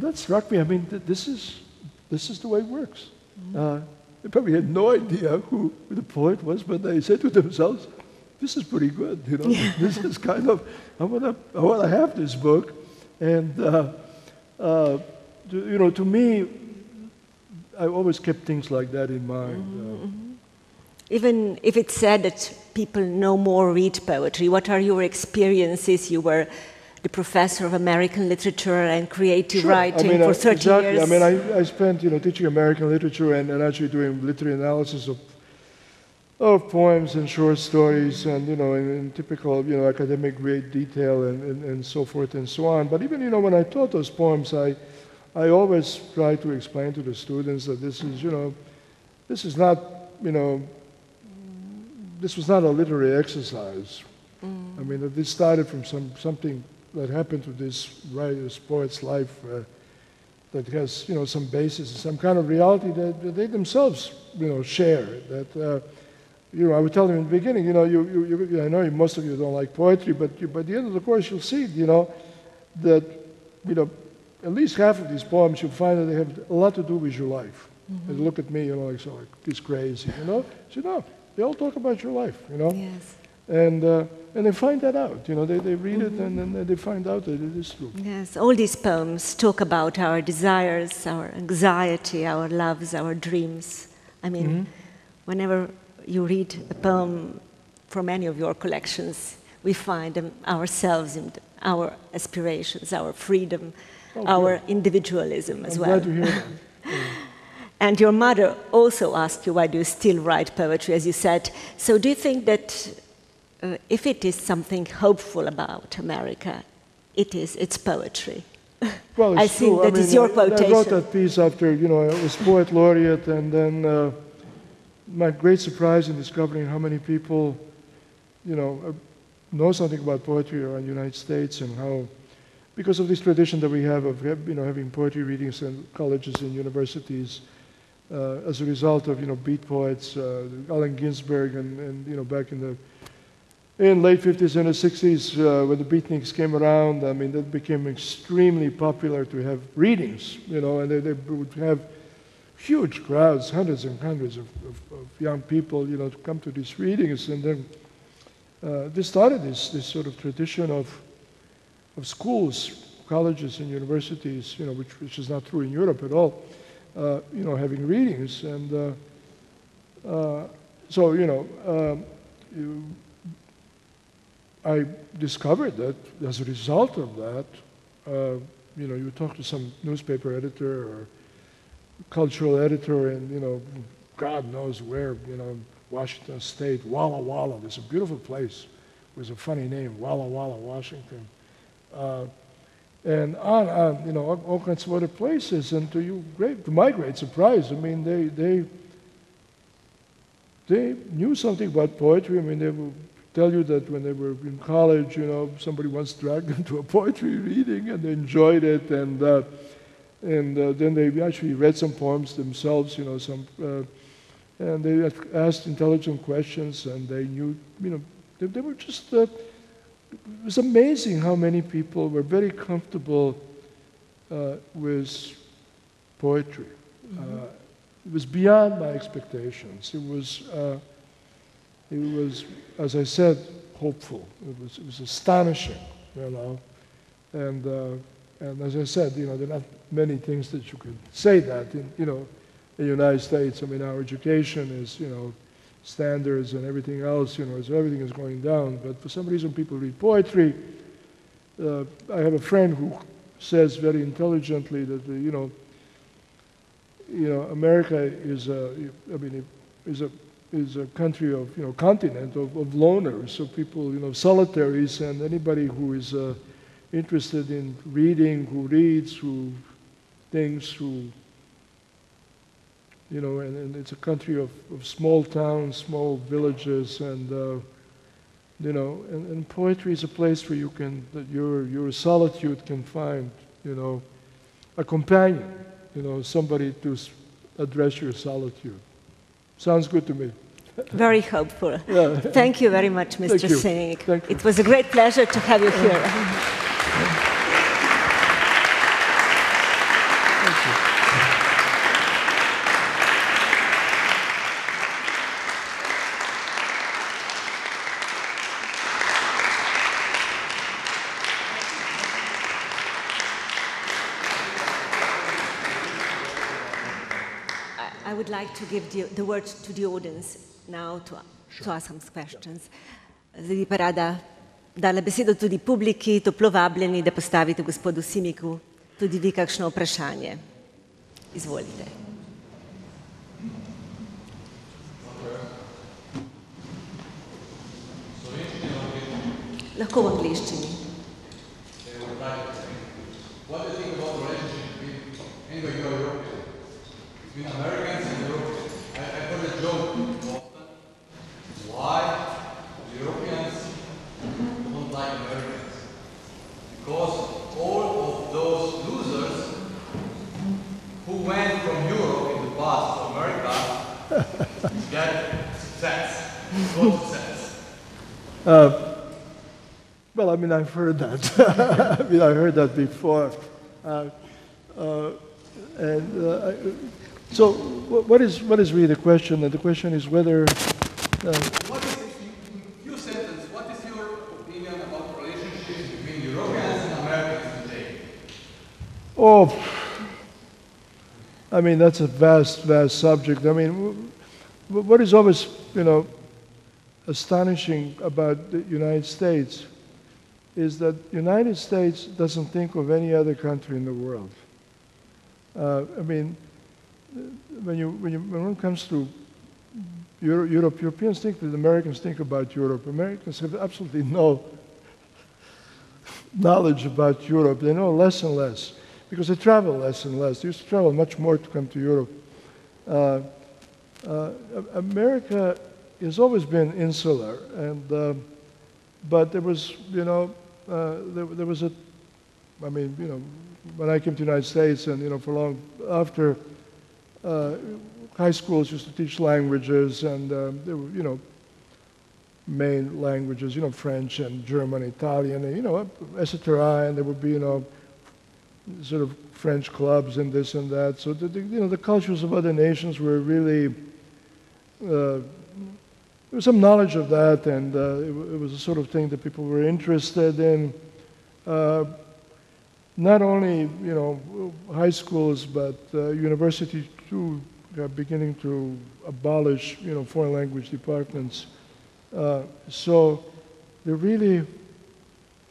that struck me. I mean, this is the way it works. They probably had no idea who the poet was, but they said to themselves, "This is pretty good, Yeah. This is kind of I want to have this book," and to me, I always kept things like that in mind. Even if it's said that people no more read poetry, what are your experiences? You were the professor of American literature and creative writing for 30 years. I mean, I spent, teaching American literature and actually doing literary analysis of poems and short stories, and in typical, academic great detail and so forth and so on. But even, when I taught those poems, I always try to explain to the students that this is not, this was not a literary exercise. I mean, that this started from something that happened to this writer's, poet's life that has, some basis, some kind of reality that they themselves, share. That, I would tell them in the beginning, I know most of you don't like poetry, but by the end of the course you'll see, that, at least half of these poems you'll find that they have a lot to do with your life. They look at me, like this crazy, So no, they all talk about your life, Yes. And they find that out, they read it and then they find out that it is true. Yes, all these poems talk about our desires, our anxiety, our loves, our dreams. I mean, whenever you read a poem from any of your collections, we find ourselves in our aspirations, our freedom, our individualism as well. I'm glad to hear that. And your mother also asked you, why do you still write poetry, as you said. So do you think that if it is something hopeful about America, it's poetry? Well, it's I think true. that is your quotation. I wrote that piece after, I was poet laureate, and then my great surprise in discovering how many people, know something about poetry around the United States, and how, because of this tradition that we have of, having poetry readings in colleges and universities, as a result of, beat poets, Allen Ginsberg, and back in in late 50s and the 60s, when the beatniks came around, I mean, that became extremely popular to have readings, you know, and they would have huge crowds, hundreds and hundreds of young people, you know, to come to these readings. And then they started this sort of tradition of schools, colleges and universities, you know, which is not true in Europe at all, you know, having readings. And so, you know, I discovered that as a result of that, you know, you talk to some newspaper editor or cultural editor and, you know, God knows where, you know, Washington State, Walla Walla, there's a beautiful place with a funny name, Walla Walla, Washington. And on, you know, all kinds of other places. And to my great surprise, I mean, they knew something about poetry. I mean, they would tell you that when they were in college, you know, somebody once dragged them to a poetry reading and they enjoyed it. And then they actually read some poems themselves, you know, and they asked intelligent questions, and they knew, you know, they were just, it was amazing how many people were very comfortable with poetry. Mm-hmm. It was beyond my expectations. It was, as I said, hopeful. It was astonishing, you know, and as I said, you know, there are not many things that you could say that in, you know, the United States. I mean, our education is, you know, standards and everything else, you know, so everything is going down. But for some reason, people read poetry. I have a friend who says very intelligently that, you know, America is a country of, you know, continent of loners, so people, you know, solitaries, and anybody who is interested in reading, who reads, who thinks, who, you know, and it's a country of small towns, small villages, and you know, and poetry is a place where you can, that your solitude can find, you know, a companion, you know, somebody to address your solitude. Sounds good to me. Very hopeful. Yeah. Thank you very much, Mr. Simić. Thank you. It was a great pleasure to have you here. I would like to give the word to the audience now to ask some questions. Zdaj bi pa rada dala besedo tudi publiki, toplo vabljeni, da postavite gospodu Simiću tudi vi kakšno vprašanje. Izvolite. Lahko v angleščini. What do you think about the relationship between Americans and Europeans? I heard a joke often. Why Europeans don't like Americans? Because all of those losers who went from Europe in the past to America get success, good success. Well, I mean, I've heard that. I mean, I heard that before. So, what is really the question? And the question is whether. What is, in few sentences, what is your opinion about the relationship between Europeans and Americans today? Oh, I mean, that's a vast, vast subject. I mean, what is always, you know, astonishing about the United States is that the United States doesn't think of any other country in the world. I mean, when it comes to Europe, Europeans think that Americans think about Europe. Americans have absolutely no knowledge about Europe. They know less and less because they travel less and less. They used to travel much more to come to Europe. America has always been insular, and but there was, you know, there was a, I mean, you know, when I came to the United States, and, you know, for long after, high schools used to teach languages, and there were, you know, main languages, French and German, Italian, and, etc. And there would be, sort of French clubs and this and that. So the cultures of other nations were really, there was some knowledge of that, and it was the sort of thing that people were interested in. Not only, high schools, but universities too are beginning to abolish, foreign language departments. So there really,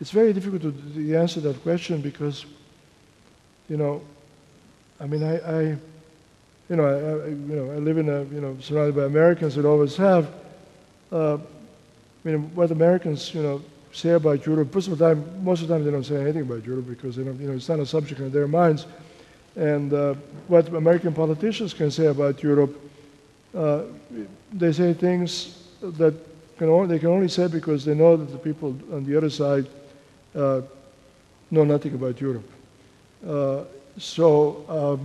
it's very difficult to answer that question because, I mean, I live in a, surrounded by Americans that always have. What Americans, say about Europe, most of the time they don't say anything about Europe because they don't, it's not a subject in their minds. And what American politicians can say about Europe, they say things that they can only say because they know that the people on the other side know nothing about Europe. So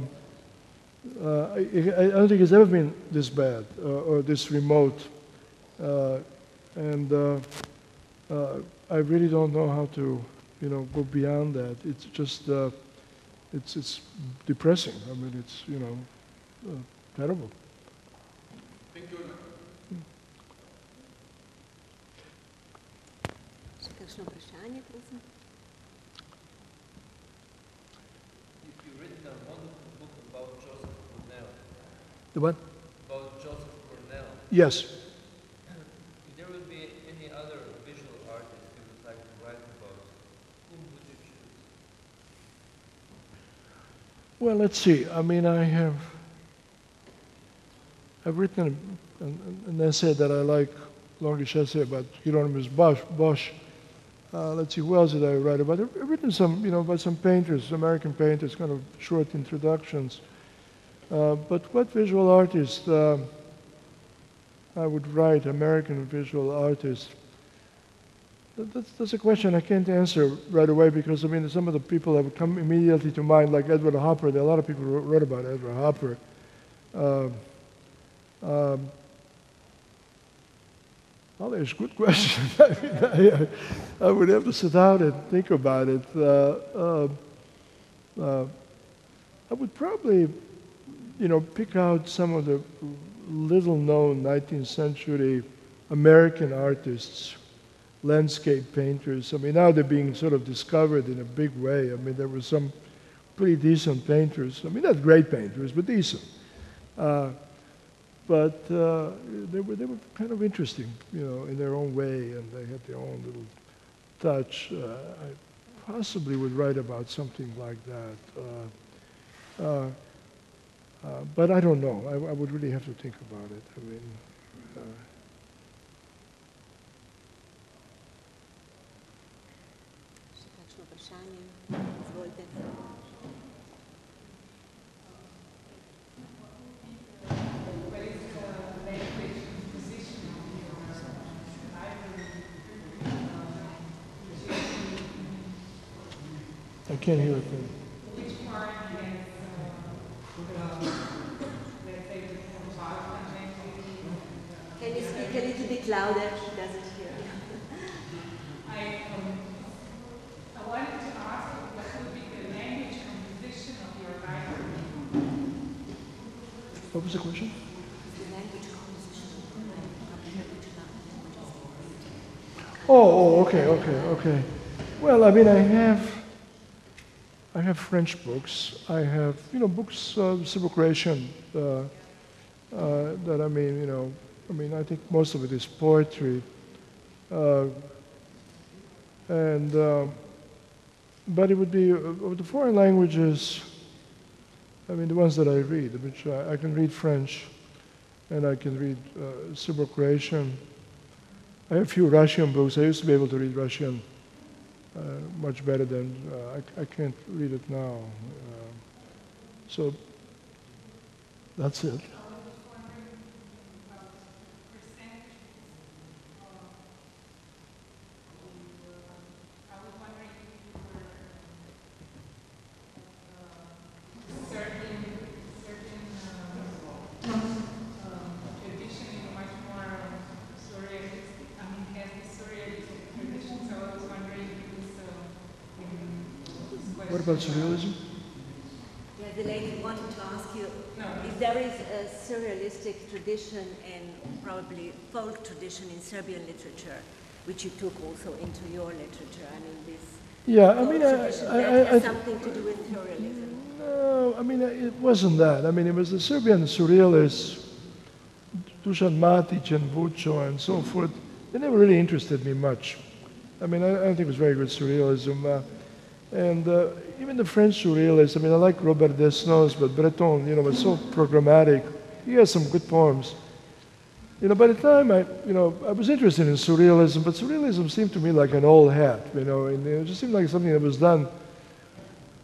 I don't think it's ever been this bad or this remote. I really don't know how to, go beyond that. It's just, it's depressing. I mean, it's, terrible. Thank you. You've written a wonderful book about Joseph Cornell. The what? About Joseph Cornell. Yes. If there would be any other visual artist you would like to write about, whom would you choose? Well, let's see. I mean, I've written an essay that I like, longish essay about Hieronymus Bosch. Let's see, who else did I write about? I've written some, about some painters, American painters, kind of short introductions. But what visual artist I would write, American visual artist? That's a question I can't answer right away because, I mean, some of the people that would come immediately to mind, like Edward Hopper, there are a lot of people who wrote about Edward Hopper. Well, there's a good question. I would have to sit down and think about it. I would probably, pick out some of the little-known 19th century American artists, landscape painters. I mean, now they're being sort of discovered in a big way. I mean, there were some pretty decent painters. I mean, not great painters, but decent. But they were kind of interesting, in their own way, and they had their own little touch. I possibly would write about something like that. But I don't know. I would really have to think about it. I mean, I can't hear a thing. Which part has, let's say, the compartment language? Can you speak a little bit louder? She doesn't hear. I wanted to ask what would be the language composition of your library? What was the question? The language composition. Oh, okay. Well, I mean, I have French books. I have, books of civil creation that I think most of it is poetry. But it would be, of the foreign languages, I mean, the ones that I read, which I can read French, and I can read civil creation. I have a few Russian books. I used to be able to read Russian much better than, I can't read it now. So that's it. What about surrealism? Yeah, the lady wanted to ask you if there is a surrealistic tradition and probably folk tradition in Serbian literature, which you took also into your literature. I mean, this Yeah, I folk mean, tradition that has something to do with surrealism. no, I mean, it wasn't that. I mean, it was the Serbian surrealists, Dušan Matić and Vučo and so forth. They never really interested me much. I mean, I don't think it was very good surrealism. And even the French surrealists, I mean, I like Robert Desnos, but Breton, you know, was so programmatic. He has some good poems. You know, by the time I was interested in surrealism, but surrealism seemed to me like an old hat, you know, and it just seemed like something that was done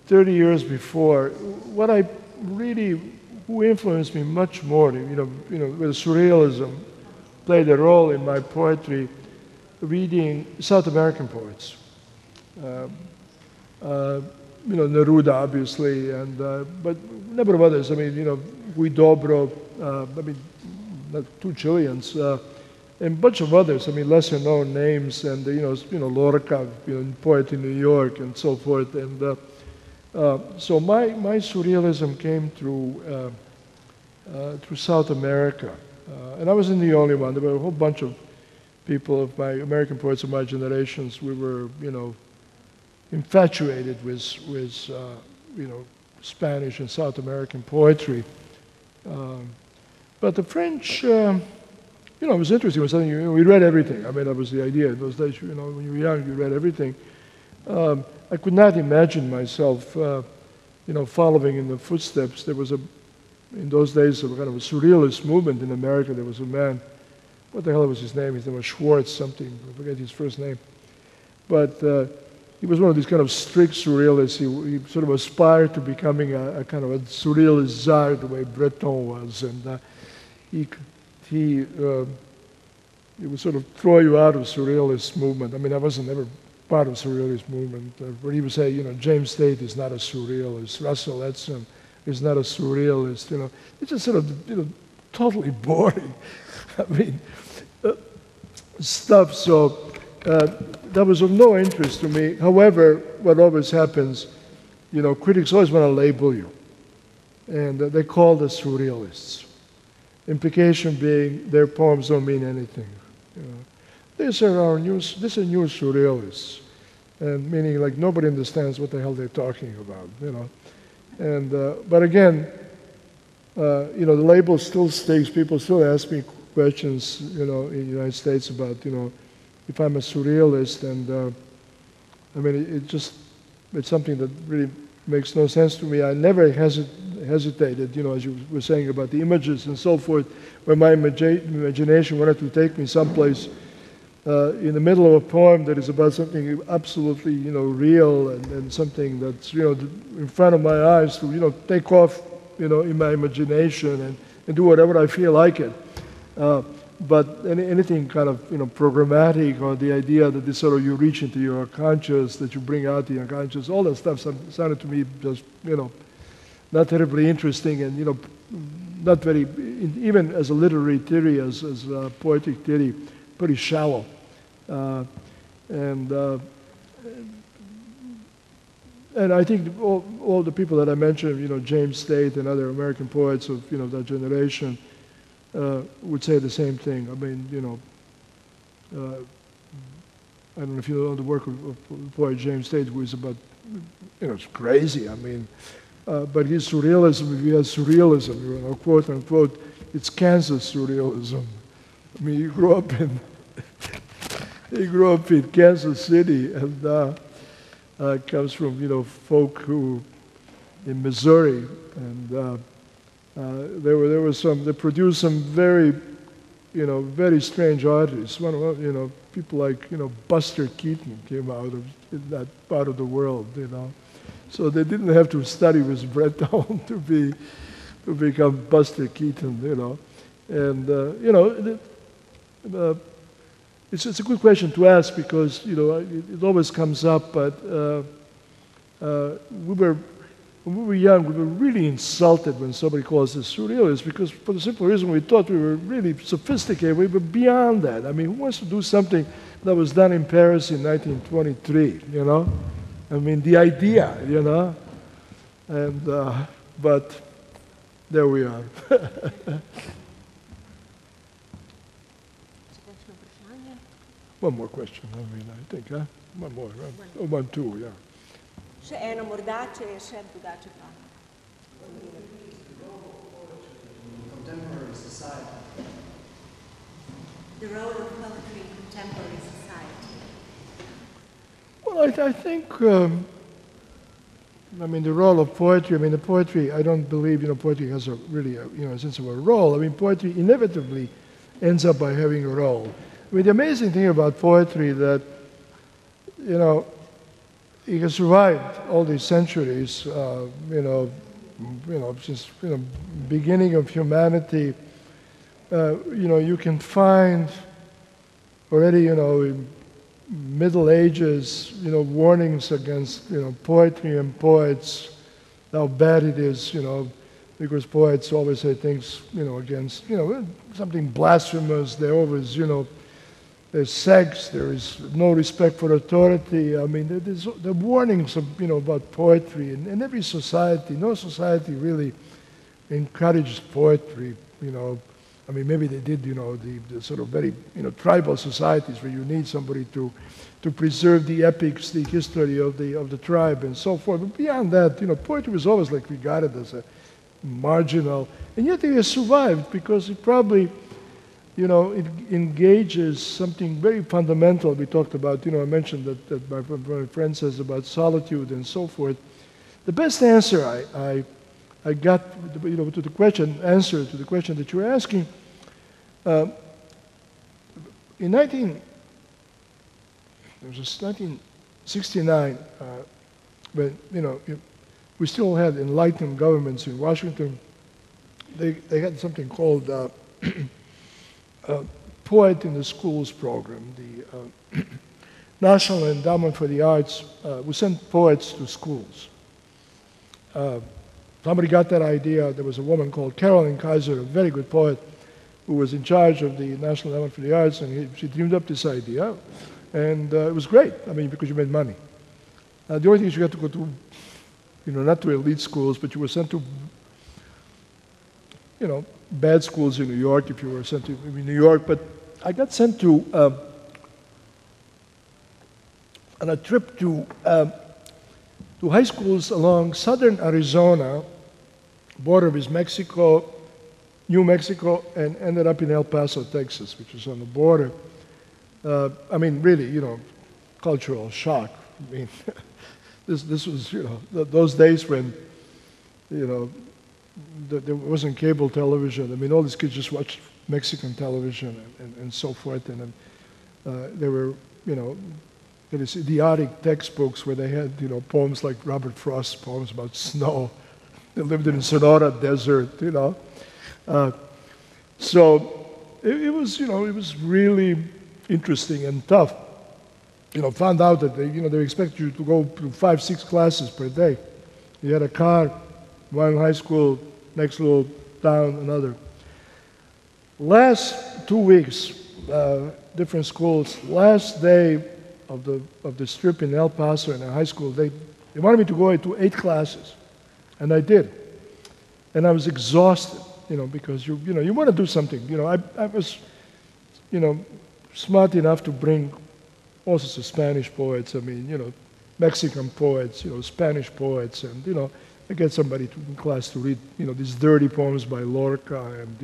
30 years before. What I really, who influenced me much more, with surrealism, played a role in my poetry, reading South American poets. Neruda, obviously, and but a number of others. I mean, Huidobro, two Chileans, and a bunch of others. I mean, lesser-known names, and Lorca, poet in New York, and so forth. And so my surrealism came through South America, and I wasn't the only one. There were a whole bunch of people of my American poets of my generations. We were, infatuated with Spanish and South American poetry. But the French, it was interesting. It was something, we read everything. I mean, that was the idea. In those days, when you were young, you read everything. I could not imagine myself, following in the footsteps. There was in those days, a kind of a surrealist movement in America. There was a man, what the hell was his name? His name was Schwartz something. I forget his first name. But he was one of these kind of strict surrealists. He sort of aspired to becoming a kind of a surrealist czar, the way Breton was. And he would sort of throw you out of surrealist movement. I mean, I wasn't ever part of surrealist movement. Where he would say, James Tate is not a surrealist. Russell Edson is not a surrealist. It's just sort of, totally boring. I mean, stuff. So that was of no interest to me. However, what always happens, critics always want to label you. And they call us surrealists. Implication being their poems don't mean anything. These are new surrealists. And meaning like nobody understands what the hell they're talking about, And, but again, the label still sticks. People still ask me questions, in the United States about, if I'm a surrealist, and I mean, it's something that really makes no sense to me. I never hesitated, as you were saying about the images and so forth, where my imagination wanted to take me someplace in the middle of a poem that is about something absolutely, real and something that's, in front of my eyes to, take off, in my imagination and do whatever I feel like it. But anything kind of, programmatic, or the idea that this sort of you reach into your unconscious, that you bring out the unconscious, all that stuff sounded to me just, not terribly interesting, and, not very, even as a literary theory, as a poetic theory, pretty shallow. And I think all the people that I mentioned, James Tate and other American poets of, that generation, would say the same thing. I mean, I don't know if you know the work of poet James Tate, who is about, it's crazy. I mean, but his surrealism, if he has surrealism, quote unquote, it's Kansas surrealism. I mean, he grew up in Kansas City, and comes from folk who in Missouri, and they produced some very, very strange artists. One of people like, Buster Keaton came out of that part of the world, So they didn't have to study with Breton to become Buster Keaton, And, it's a good question to ask because, it always comes up, but when we were young, we were really insulted when somebody calls us surrealists because for the simple reason we thought we were really sophisticated. We were beyond that. I mean, who wants to do something that was done in Paris in 1923, I mean, the idea, you know. And, but there we are. One more question, I mean, I think, huh? One more, right? Oh, one, two, yeah. Še eno morda, če je še drugače pa. Contemporary society. The role of poetry in contemporary society. Well, I think, I mean, the role of poetry, I mean, the poetry, I don't believe, you know, poetry has a really, you know, a sense of a role. I mean, poetry inevitably ends up by having a role. I mean, the amazing thing about poetry that, you know, it has survived all these centuries, since, beginning of humanity, you can find already, in Middle Ages, warnings against, poetry and poets, how bad it is, because poets always say things, against, something blasphemous. They always, there's sex, there is no respect for authority. I mean, there's the warnings of, about poetry in every society. No society really encouraged poetry, I mean, maybe they did, the sort of very, tribal societies where you need somebody to preserve the epics, the history of the tribe and so forth. But beyond that, poetry was always like regarded as a marginal, and yet it has survived because it probably, it engages something very fundamental. We talked about, I mentioned that my friend says about solitude and so forth. The best answer I got, to the question, answer to the question that you were asking, in 1969, when, we still had enlightened governments in Washington, they had something called Poet in the Schools program, the National Endowment for the Arts. We sent poets to schools. Somebody got that idea. There was a woman called Carolyn Kaiser, a very good poet, who was in charge of the National Endowment for the Arts, and she dreamed up this idea. And it was great, I mean, because you made money. The only thing is you had to go to, not to elite schools, but you were sent to, bad schools in New York if you were sent to New York. But I got sent to, on a trip to high schools along southern Arizona, border with Mexico, New Mexico, and ended up in El Paso, Texas, which is on the border. I mean, really, cultural shock. I mean, this was, those days when, there wasn't cable television. I mean, all these kids just watched Mexican television and so forth. And there were, these idiotic textbooks where they had, poems like Robert Frost's poems about snow. They lived in Sonora Desert, So it was, it was really interesting and tough. Found out that they expect you to go to 5-6 classes per day. You had a car, one high school, next little town, another. Last 2 weeks, different schools. Last day of this trip in El Paso in a high school, they wanted me to go into 8 classes, and I did. And I was exhausted, because you want to do something. I was, smart enough to bring all sorts of Spanish poets. I mean, Mexican poets, Spanish poets, and I get somebody in class to read, these dirty poems by Lorca, and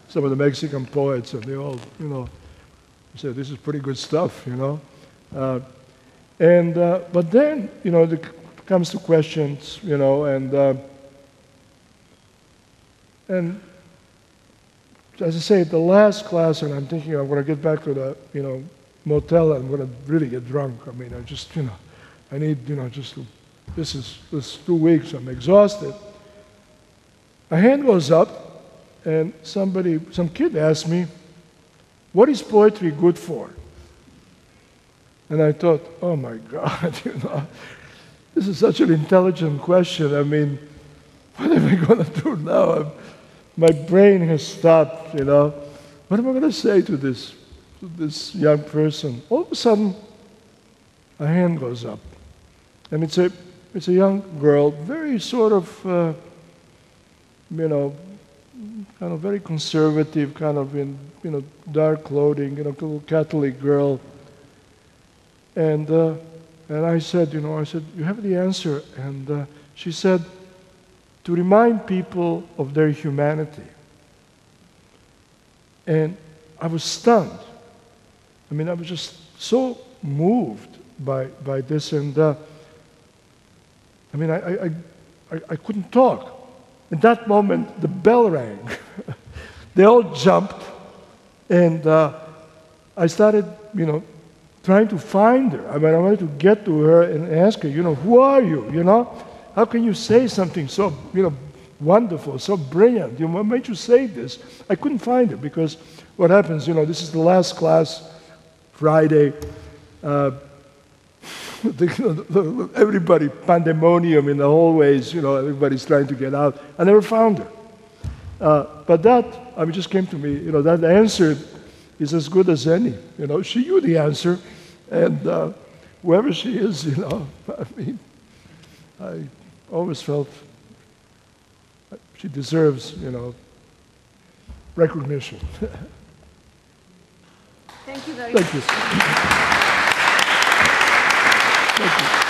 some of the Mexican poets, and they all, said this is pretty good stuff, but then, it comes to questions, and as I say, the last class, and I'm thinking I'm going to get back to the, motel, and I'm going to really get drunk. I mean, I just, I need, just to, this 2 weeks, I'm exhausted. A hand goes up, and some kid asked me, what is poetry good for? And I thought, oh my God, this is such an intelligent question. I mean, what am I going to do now? My brain has stopped, What am I going to say to this young person? All of a sudden, a hand goes up. And it's a young girl, very sort of, you know, kind of very conservative, kind of in, you know, dark clothing, you know, little Catholic girl. And I said, you know, you have the answer. And she said, to remind people of their humanity. And I was stunned. I mean, I was just so moved by this. And I mean, I couldn't talk. At that moment, the bell rang. They all jumped, and I started, you know, trying to find her. I mean, I wanted to get to her and ask her, you know, who are you? You know, how can you say something so, you know, wonderful, so brilliant? You know, what made you say this? I couldn't find her because what happens, you know, this is the last class, Friday. Everybody, pandemonium in the hallways, you know, everybody's trying to get out. I never found her. But that, I mean, just came to me, you know, that answer is as good as any. You know, she knew the answer, and whoever she is, you know, I mean, I always felt she deserves, you know, recognition. Thank you very Thank much. you. Thank you.